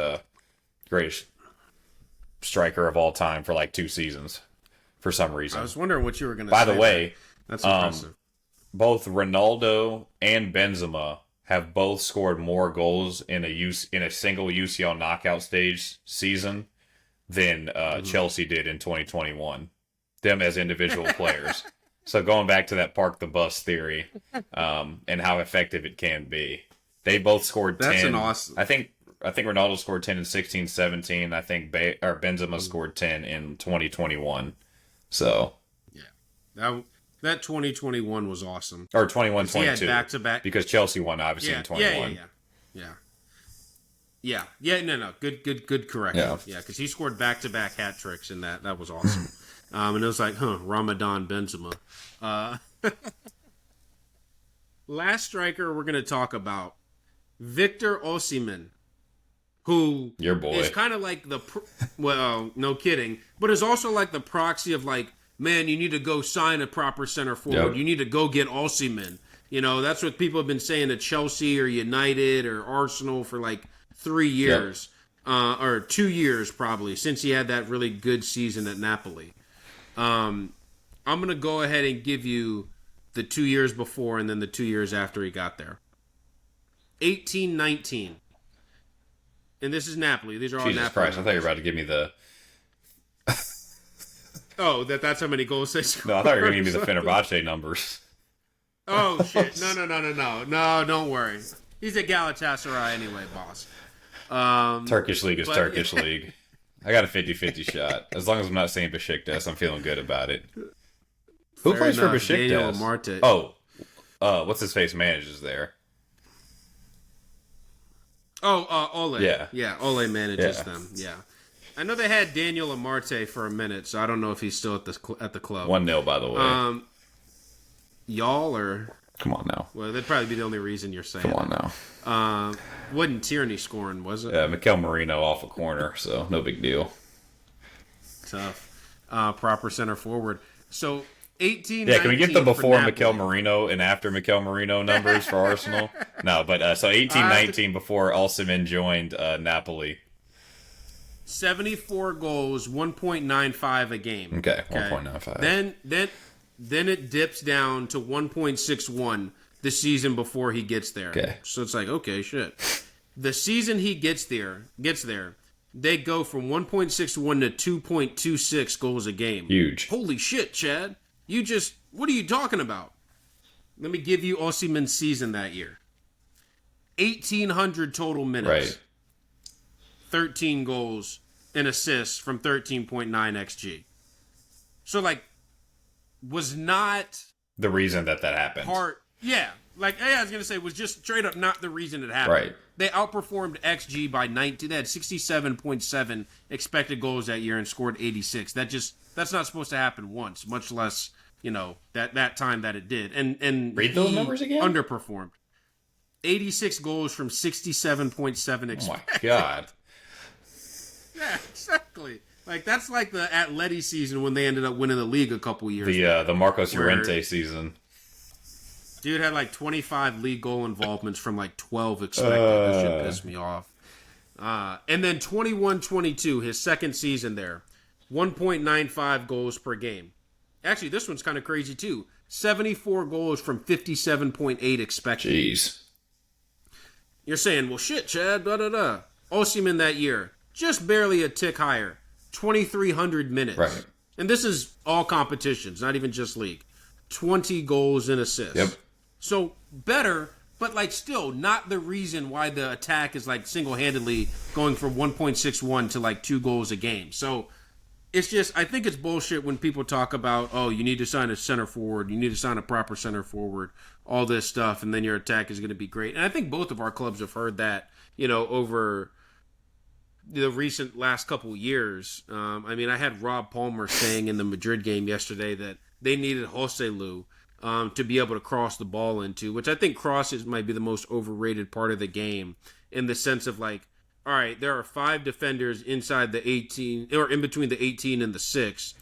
striker of all time for like 2 seasons for some reason. I was wondering what you were going to say. By the way, that's impressive. Both Ronaldo and Benzema have both scored more goals in a single UCL knockout stage season than Chelsea did in 2021. Them as individual players. So going back to that park the bus theory, and how effective it can be, they both scored 10. That's an awesome. I think Ronaldo scored 10 in 16-17. I think Benzema scored 10 in 2021. So yeah, that 2021 was awesome. Or 21-22. He had back-to-back because Chelsea won obviously in 21. Yeah. No. Good correction. Yeah, because he scored back-to-back hat tricks and that was awesome. And it was like, Ramadan Benzema. Last striker we're going to talk about, Victor Osimhen, who your boy is kind of like well, no kidding, but is also like the proxy of like, man, you need to go sign a proper center forward. Yep. You need to go get Osimhen. You know, that's what people have been saying to Chelsea or United or Arsenal for like 3 years, or 2 years probably, since he had that really good season at Napoli. I'm going to go ahead and give you the 2 years before and then the 2 years after he got there. 18-19. And this is Napoli. These are all Jesus Napoli. Christ, I thought you were about to give me the... Oh, that's how many goals they scored? No, I thought you were going to give me the Fenerbahce numbers. Oh, shit. No, don't worry. He's at Galatasaray anyway, boss. Turkish League is Turkish League. I got a 50-50 shot. As long as I'm not saying Besiktas, I'm feeling good about it. Who plays for Besiktas? Marte. Oh, what's his face manages there? Ole. Yeah. Ole manages them. Yeah, I know they had Daniel Amarte for a minute, so I don't know if he's still at the club. 1-0, by the way. Y'all or come on now. Well, that'd probably be the only reason you're saying. Come on now. Wasn't Tierney scoring, was it? Yeah, Mikel Merino off a corner, so no big deal. Tough. Proper center forward. So 18. Yeah, can we get the before Mikel Merino and after Mikel Merino numbers for Arsenal? No, but so 18-19 before Osimhen joined Napoli. 74 goals, 1.95 a game. Okay, 1.95. Then it dips down to 1.61 the season before he gets there. Okay. So it's like, okay, shit. The season he gets there, they go from 1.61 to 2.26 goals a game. Huge. Holy shit, Chad. What are you talking about? Let me give you Osimhen's season that year. 1,800 total minutes. Right. 13 goals and assists from 13.9 XG. So, like, was not The reason that happened. Yeah, I was gonna say, was just straight up not the reason it happened. Right. They outperformed XG by 19. They had 67.7 expected goals that year and scored 86. That's not supposed to happen once, much less that time that it did. And read those numbers again. Underperformed. 86 goals from 67.7 expected. Oh my god. Yeah, exactly. That's like the Atleti season when they ended up winning the league a couple years ago. The Marcos Llorente season. Dude had 25 league goal involvements from 12 expected. That shit pissed me off. And then 21-22, his second season there, 1.95 goals per game. Actually, this one's kind of crazy too. 74 goals from 57.8 expected. Jeez. You're saying, well, shit, Chad, da-da-da. Osimhen that year, just barely a tick higher, 2,300 minutes. Right. And this is all competitions, not even just league. 20 goals and assists. Yep. So better, but still not the reason why the attack is single-handedly going from 1.61 to 2 goals a game. So it's just, I think it's bullshit when people talk about, oh, you need to sign a center forward, you need to sign a proper center forward, all this stuff, and then your attack is going to be great. And I think both of our clubs have heard that, over the recent last couple years. I had Rob Palmer saying in the Madrid game yesterday that they needed Joselu to be able to cross the ball into, which I think crosses might be the most overrated part of the game in the sense of all right, there are 5 defenders inside the 18 or in between the 18 and the 6,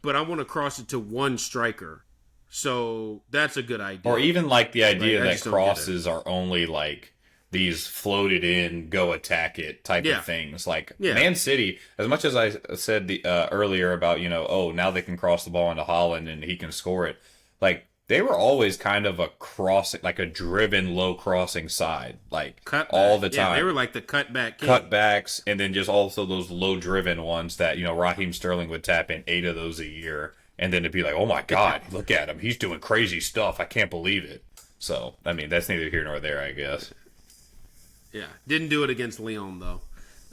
but I want to cross it to one striker. So that's a good idea. Or even the idea that crosses are only these floated in, go attack it type of things. Man City, as much as I said earlier about, now they can cross the ball into Holland and he can score it. They were always kind of a crossing, a driven low crossing side, all the time. Yeah, they were the cutback king. Cutbacks, and then just also those low driven ones that, Raheem Sterling would tap in 8 of those a year. And then it'd be oh my God, look at him. He's doing crazy stuff. I can't believe it. So, that's neither here nor there, I guess. Yeah. Didn't do it against Lyon, though.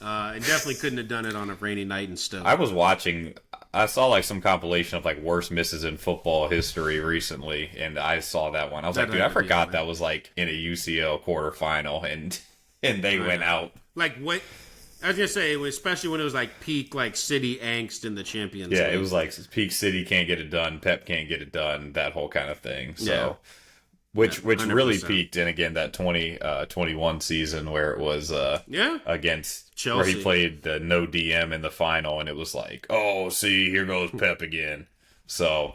And definitely couldn't have done it on a rainy night in Stoke. I saw some compilation of worst misses in football history recently, and I saw that one. I was dude, I forgot that was in a UCL quarterfinal, and they went out. What? I was gonna say, especially when it was peak City angst in the Champions League. Yeah, it was peak City can't get it done, Pep can't get it done, that whole kind of thing. So, which really peaked in again that 2021 season where it was against Chelsea, where he played the no DM in the final, and it was oh, see, here goes Pep again. So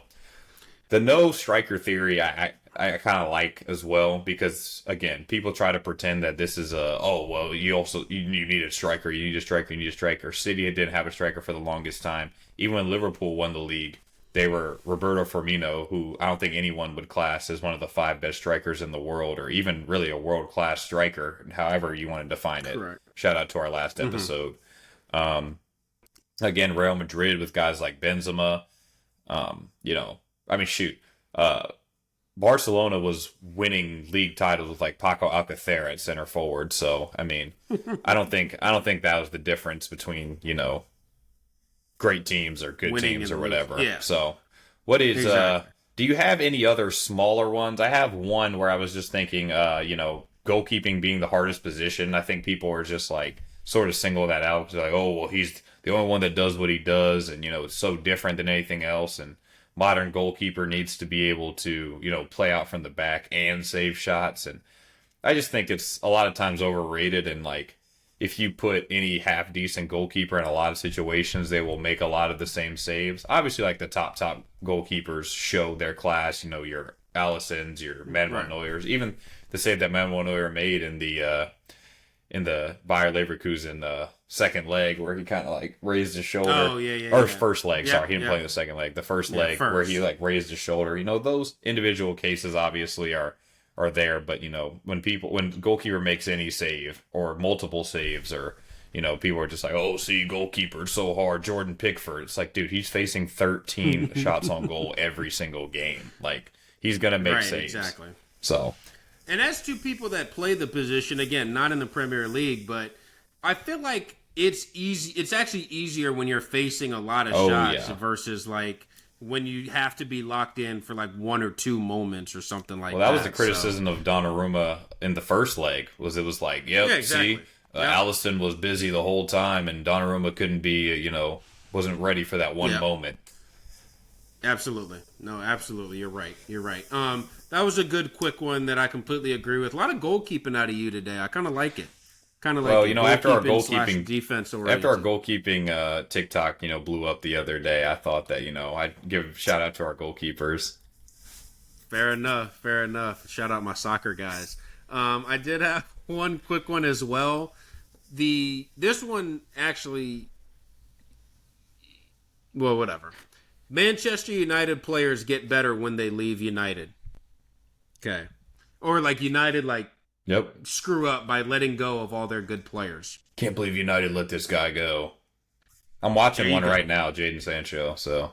the no striker theory I kind of like as well, because again, people try to pretend that this is you need a striker, you need a striker, you need a striker. City didn't have a striker for the longest time. Even when Liverpool won the league, they were Roberto Firmino, who I don't think anyone would class as one of the 5 best strikers in the world, or even really a world-class striker, however you want to define it. Correct. Shout out to our last episode. Again, Real Madrid with guys like Benzema. Barcelona was winning league titles with Paco Alcacer at center forward. So, I don't think that was the difference between, great teams or good winning teams or whatever. Yeah. So, what is do you have any other smaller ones? I have one where I was just thinking goalkeeping being the hardest position. I think people are just sort of single that out because oh, well, he's the only one that does what he does, and it's so different than anything else, and modern goalkeeper needs to be able to play out from the back and save shots. And I just think it's a lot of times overrated, and if you put any half decent goalkeeper in a lot of situations, they will make a lot of the same saves. Obviously, the top goalkeepers show their class. Your Alissons, your Manuel Neuers, even the save that Manuel Neuer made in the Bayer Leverkusen second leg, where he kind of raised his shoulder. First leg. Sorry, he didn't play in the second leg. The first leg where he raised his shoulder. Those individual cases obviously are there, but when goalkeeper makes any save or multiple saves, or people are just oh, see, goalkeeper's so hard. Jordan Pickford, it's dude, he's facing 13 shots on goal every single game. He's gonna make saves. Exactly. So, and as to people that play the position, again, not in the Premier League, but I feel it's easy. It's actually easier when you're facing a lot of shots versus when you have to be locked in for like 1 or 2 moments or something like that. Well, that was the criticism of Donnarumma in the first leg. It was like, yep, Yeah, exactly. see, Allison was busy the whole time, and Donnarumma couldn't be, wasn't ready for that one moment. Absolutely. No, absolutely. You're right. That was a good, quick one that I completely agree with. A lot of goalkeeping out of you today. I kind of like it. After our goalkeeping defense, TikTok, blew up the other day, I thought that, I'd give a shout out to our goalkeepers. Fair enough. Shout out my soccer guys. I did have one quick one as well. This one actually, well, whatever. Manchester United players get better when they leave United. Okay. Or like United, screw up by letting go of all their good players. Can't believe United let this guy go. I'm watching one right now, Jadon Sancho. So,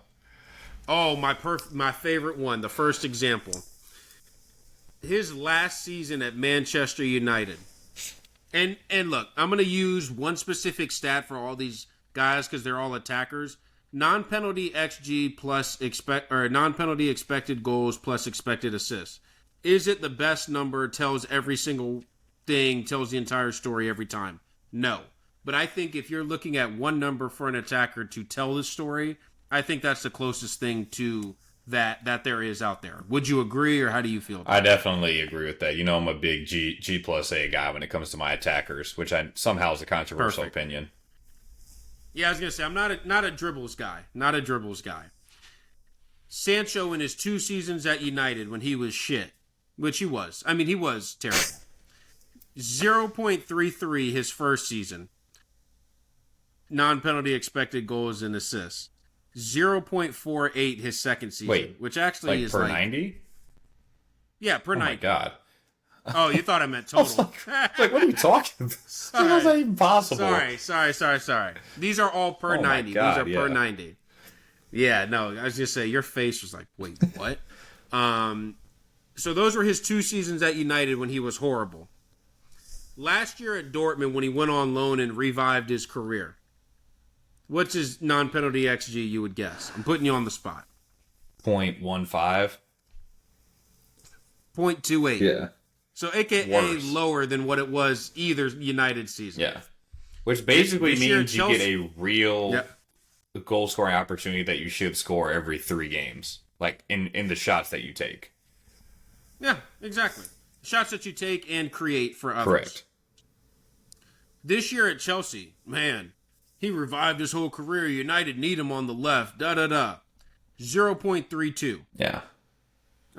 my favorite one, the first example. His last season at Manchester United. And look, I'm going to use one specific stat for all these guys because they're all attackers. Non-penalty XG plus non-penalty expected goals plus expected assists. Is it the best number? Tells every single thing, tells the entire story every time? No. But I think if you're looking at one number for an attacker to tell the story, I think that's the closest thing to that there is out there. Would you agree, or how do you feel about I definitely agree with that. I'm a big G plus A guy when it comes to my attackers, which somehow is a controversial opinion. Yeah, I was going to say, I'm not a dribbles guy. Not a dribbles guy. Sancho in his 2 seasons at United when he was shit, which he was. I mean, he was terrible. 0.33 his first season. Non-penalty expected goals and assists. 0.48 his second season. Which actually is per 90? Yeah, per 90. Oh my God. Oh, you thought I meant total. What are you talking about? How's that even possible? Sorry. These are all per 90. God, These are per 90. Yeah, no, I was just saying, your face was like, wait, what? So those were his 2 seasons at United when he was horrible. Last year at Dortmund when he went on loan and revived his career. What's his non-penalty XG, you would guess? I'm putting you on the spot. 0.15. 0.28. Yeah. So AKA lower than what it was either United season. Yeah. Which basically means you get a real goal scoring opportunity that you should score every 3 games. Like in the shots that you take. Yeah, exactly. Shots that you take and create for others. Correct. This year at Chelsea, man, he revived his whole career. United need him on the left. 0.32. Yeah.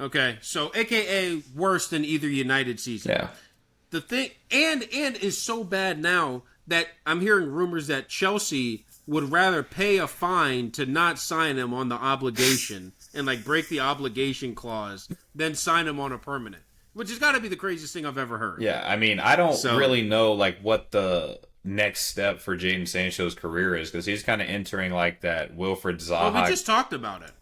Okay, so AKA worse than either United season. Yeah. The thing, and is so bad now that I'm hearing rumors that Chelsea would rather pay a fine to not sign him on the obligation and break the obligation clause than sign him on a permanent. Which has got to be the craziest thing I've ever heard. Yeah, I mean, I don't really know what the next step for Jadon Sancho's career is because he's kind of entering that Wilfred Zaha. Well, we just talked about it.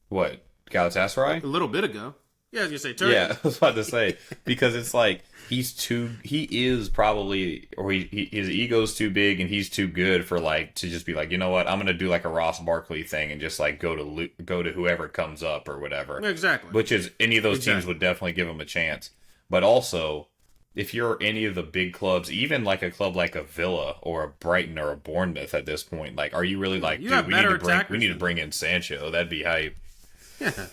What? Galatasaray? A little bit ago. Yeah, I was going to say Turkey. Yeah, I was about to say. Because it's he is probably, or his ego's too big and he's too good for to just be you know what, I'm going to do a Ross Barkley thing and just go to whoever comes up or whatever. Exactly. Which is, any of those teams would definitely give him a chance. But also, if you're any of the big clubs, even a club like a Villa or a Brighton or a Bournemouth at this point, are you really dude, we need to bring in Sancho? That'd be hype. Yeah.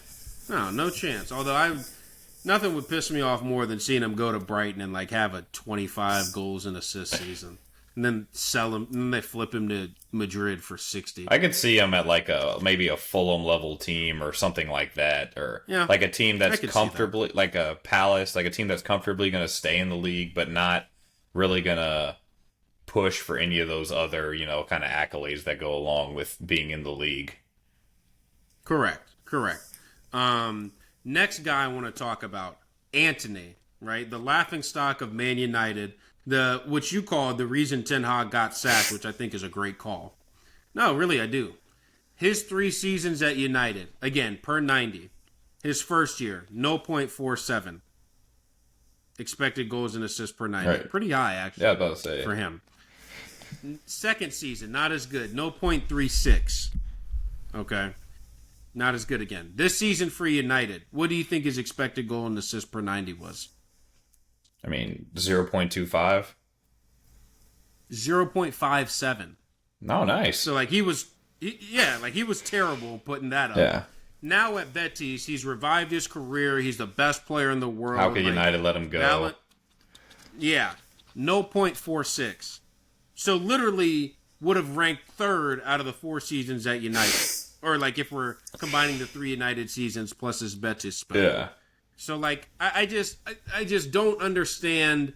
No chance. Although nothing would piss me off more than seeing him go to Brighton and have a 25 goals and assists season, and then sell him, and then they flip him to Madrid for 60. I could see him at maybe a Fulham level team or something like that, or a team that's comfortably a Palace, a team that's comfortably going to stay in the league, but not really going to push for any of those other kind of accolades that go along with being in the league. Correct. Next guy I want to talk about, Antony, right? The laughingstock of Man United, which you called the reason Ten Hag got sacked, which I think is a great call. No, really, I do. His 3 seasons at United, again, per 90. His first year, 0.47. Expected goals and assists per 90. Right. Pretty high, actually. Yeah, I was about to say. For him. Second season, not as good, 0.36. Okay. Not as good again. This season for United, what do you think his expected goal and assist per 90 was? I mean, 0.25. 0.57. No, nice. So like he was terrible putting that up. Yeah. Now at Betis, he's revived his career. He's the best player in the world. How could United let him go? Yeah. No 0.46. So literally would have ranked third out of the 4 seasons at United. Or like if we're combining the 3 United seasons plus his Betis spell. Yeah. So like I just don't understand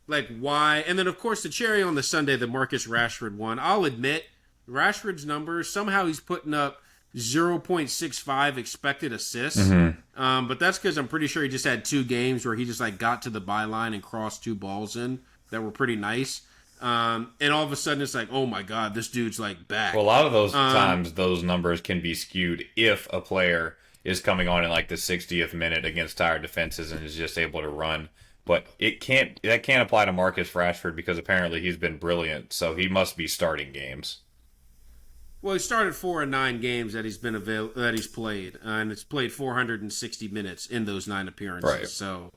like why. And then of course the cherry on the Sunday, the Marcus Rashford one. I'll admit Rashford's numbers, somehow he's putting up 0.65 expected assists. Mm-hmm. But that's because I'm pretty sure he just had 2 games where he just like got to the byline and crossed 2 balls in that were pretty nice. And all of a sudden it's like, oh my God, this dude's like back. Well, a lot of those times those numbers can be skewed if a player is coming on in like the 60th minute against tired defenses and is just able to run. But that can't apply to Marcus Rashford because apparently he's been brilliant, so he must be starting games. Well, he started 4 of 9 games that that he's played, and it's played 460 minutes in those 9 appearances. Right. So,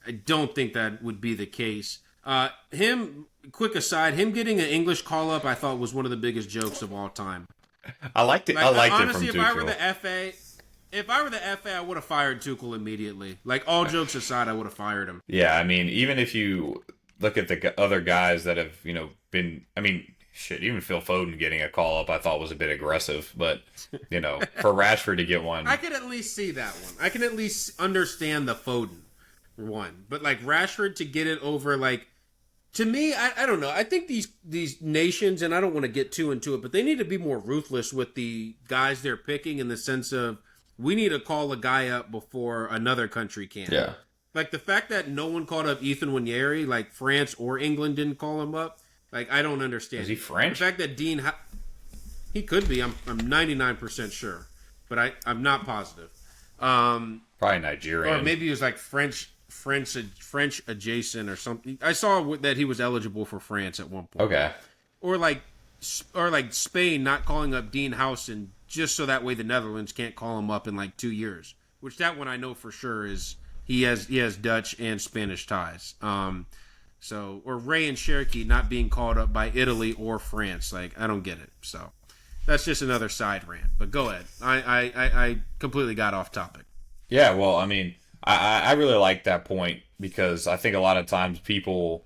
I don't think that would be the case. Quick aside, him getting an English call up, I thought was one of the biggest jokes of all time. I liked it. Like, I liked honestly, it from Tuchel. if I were the FA, I would have fired Tuchel immediately. Like all jokes aside, I would have fired him. Yeah, I mean, even if you look at the other guys that have been, I mean. Shit, even Phil Foden getting a call up I thought was a bit aggressive, but, for Rashford to get one. I can at least see that one. I can at least understand the Foden one. But, like, Rashford to get it over, like, to me, I don't know. I think these nations, and I don't want to get too into it, but they need to be more ruthless with the guys they're picking in the sense of we need to call a guy up before another country can. Yeah. Like, the fact that no one called up Ethan Nwaneri, like France or England didn't call him up, like, I don't understand. Is he French? The fact that he could be. I'm 99% sure, but I'm not positive. Probably Nigerian. Or maybe he was like French adjacent or something. I saw that he was eligible for France at one point. Okay. Or like Spain not calling up Dean Howson just so that way the Netherlands can't call him up in like 2 years. Which that one I know for sure is he has Dutch and Spanish ties. Or Ray and Cherokee not being called up by Italy or France. Like, I don't get it. So, that's just another side rant. But go ahead. I completely got off topic. Yeah, well, I mean, I really like that point because I think a lot of times people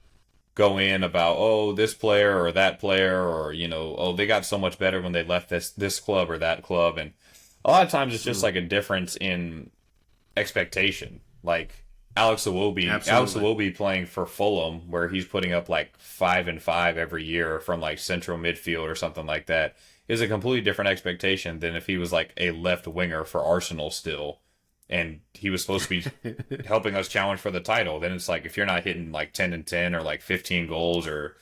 go in about, oh, this player or that player or, oh, they got so much better when they left this club or that club. And a lot of times it's just like a difference in expectation. Like, Alex Iwobi playing for Fulham, where he's putting up like 5 and 5 every year from like central midfield or something like that, is a completely different expectation than if he was like a left winger for Arsenal still, and he was supposed to be helping us challenge for the title. Then it's like if you're not hitting like 10 and 10 or like 15 goals or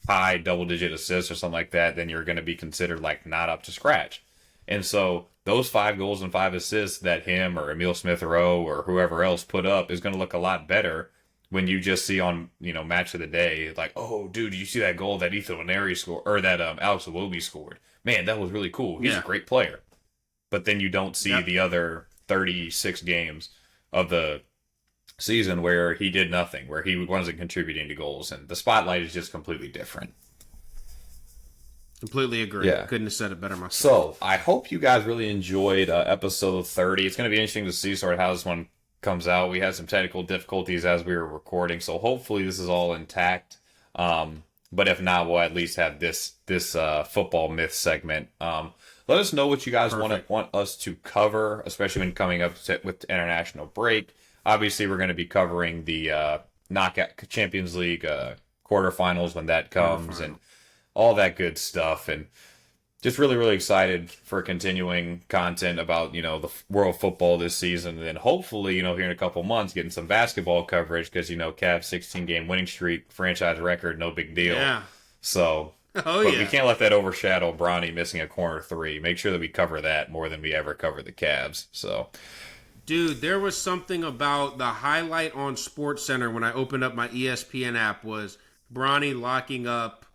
high double-digit assists or something like that, then you're going to be considered like not up to scratch. And so those 5 goals and 5 assists that him or Emile Smith-Rowe or whoever else put up is going to look a lot better when you just see on, Match of the Day, like, oh, dude, did you see that goal that Ethan Nwaneri scored, or that Alex Iwobi scored? Man, that was really cool. He's a great player. But then you don't see the other 36 games of the season where he did nothing, where he wasn't contributing to goals, and the spotlight is just completely different. Completely agree. Yeah. Couldn't have said it better myself. So, I hope you guys really enjoyed episode 30. It's going to be interesting to see sort of how this one comes out. We had some technical difficulties as we were recording, so hopefully this is all intact. But if not, we'll at least have this football myth segment. Let us know what you guys want us to cover, especially when coming up with the international break. Obviously, we're going to be covering the knockout Champions League quarterfinals when that comes, and all that good stuff, and just really, really excited for continuing content about, the world football this season, and then hopefully, here in a couple months, getting some basketball coverage, because, Cavs 16-game winning streak, franchise record, no big deal. Yeah. So, we can't let that overshadow Bronny missing a corner 3. Make sure that we cover that more than we ever cover the Cavs, so... Dude, there was something about the highlight on SportsCenter when I opened up my ESPN app was Bronny locking up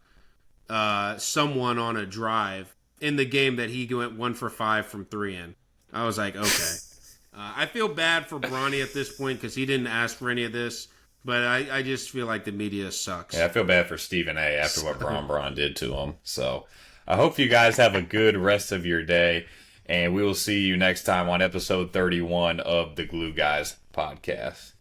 someone on a drive, in the game that he went 1 for 5 from 3 in. I was like, okay. I feel bad for Bronny at this point because he didn't ask for any of this, but I just feel like the media sucks. Yeah, I feel bad for Stephen A. after what Bron did to him. So I hope you guys have a good rest of your day, and we will see you next time on episode 31 of the Glue Guys podcast.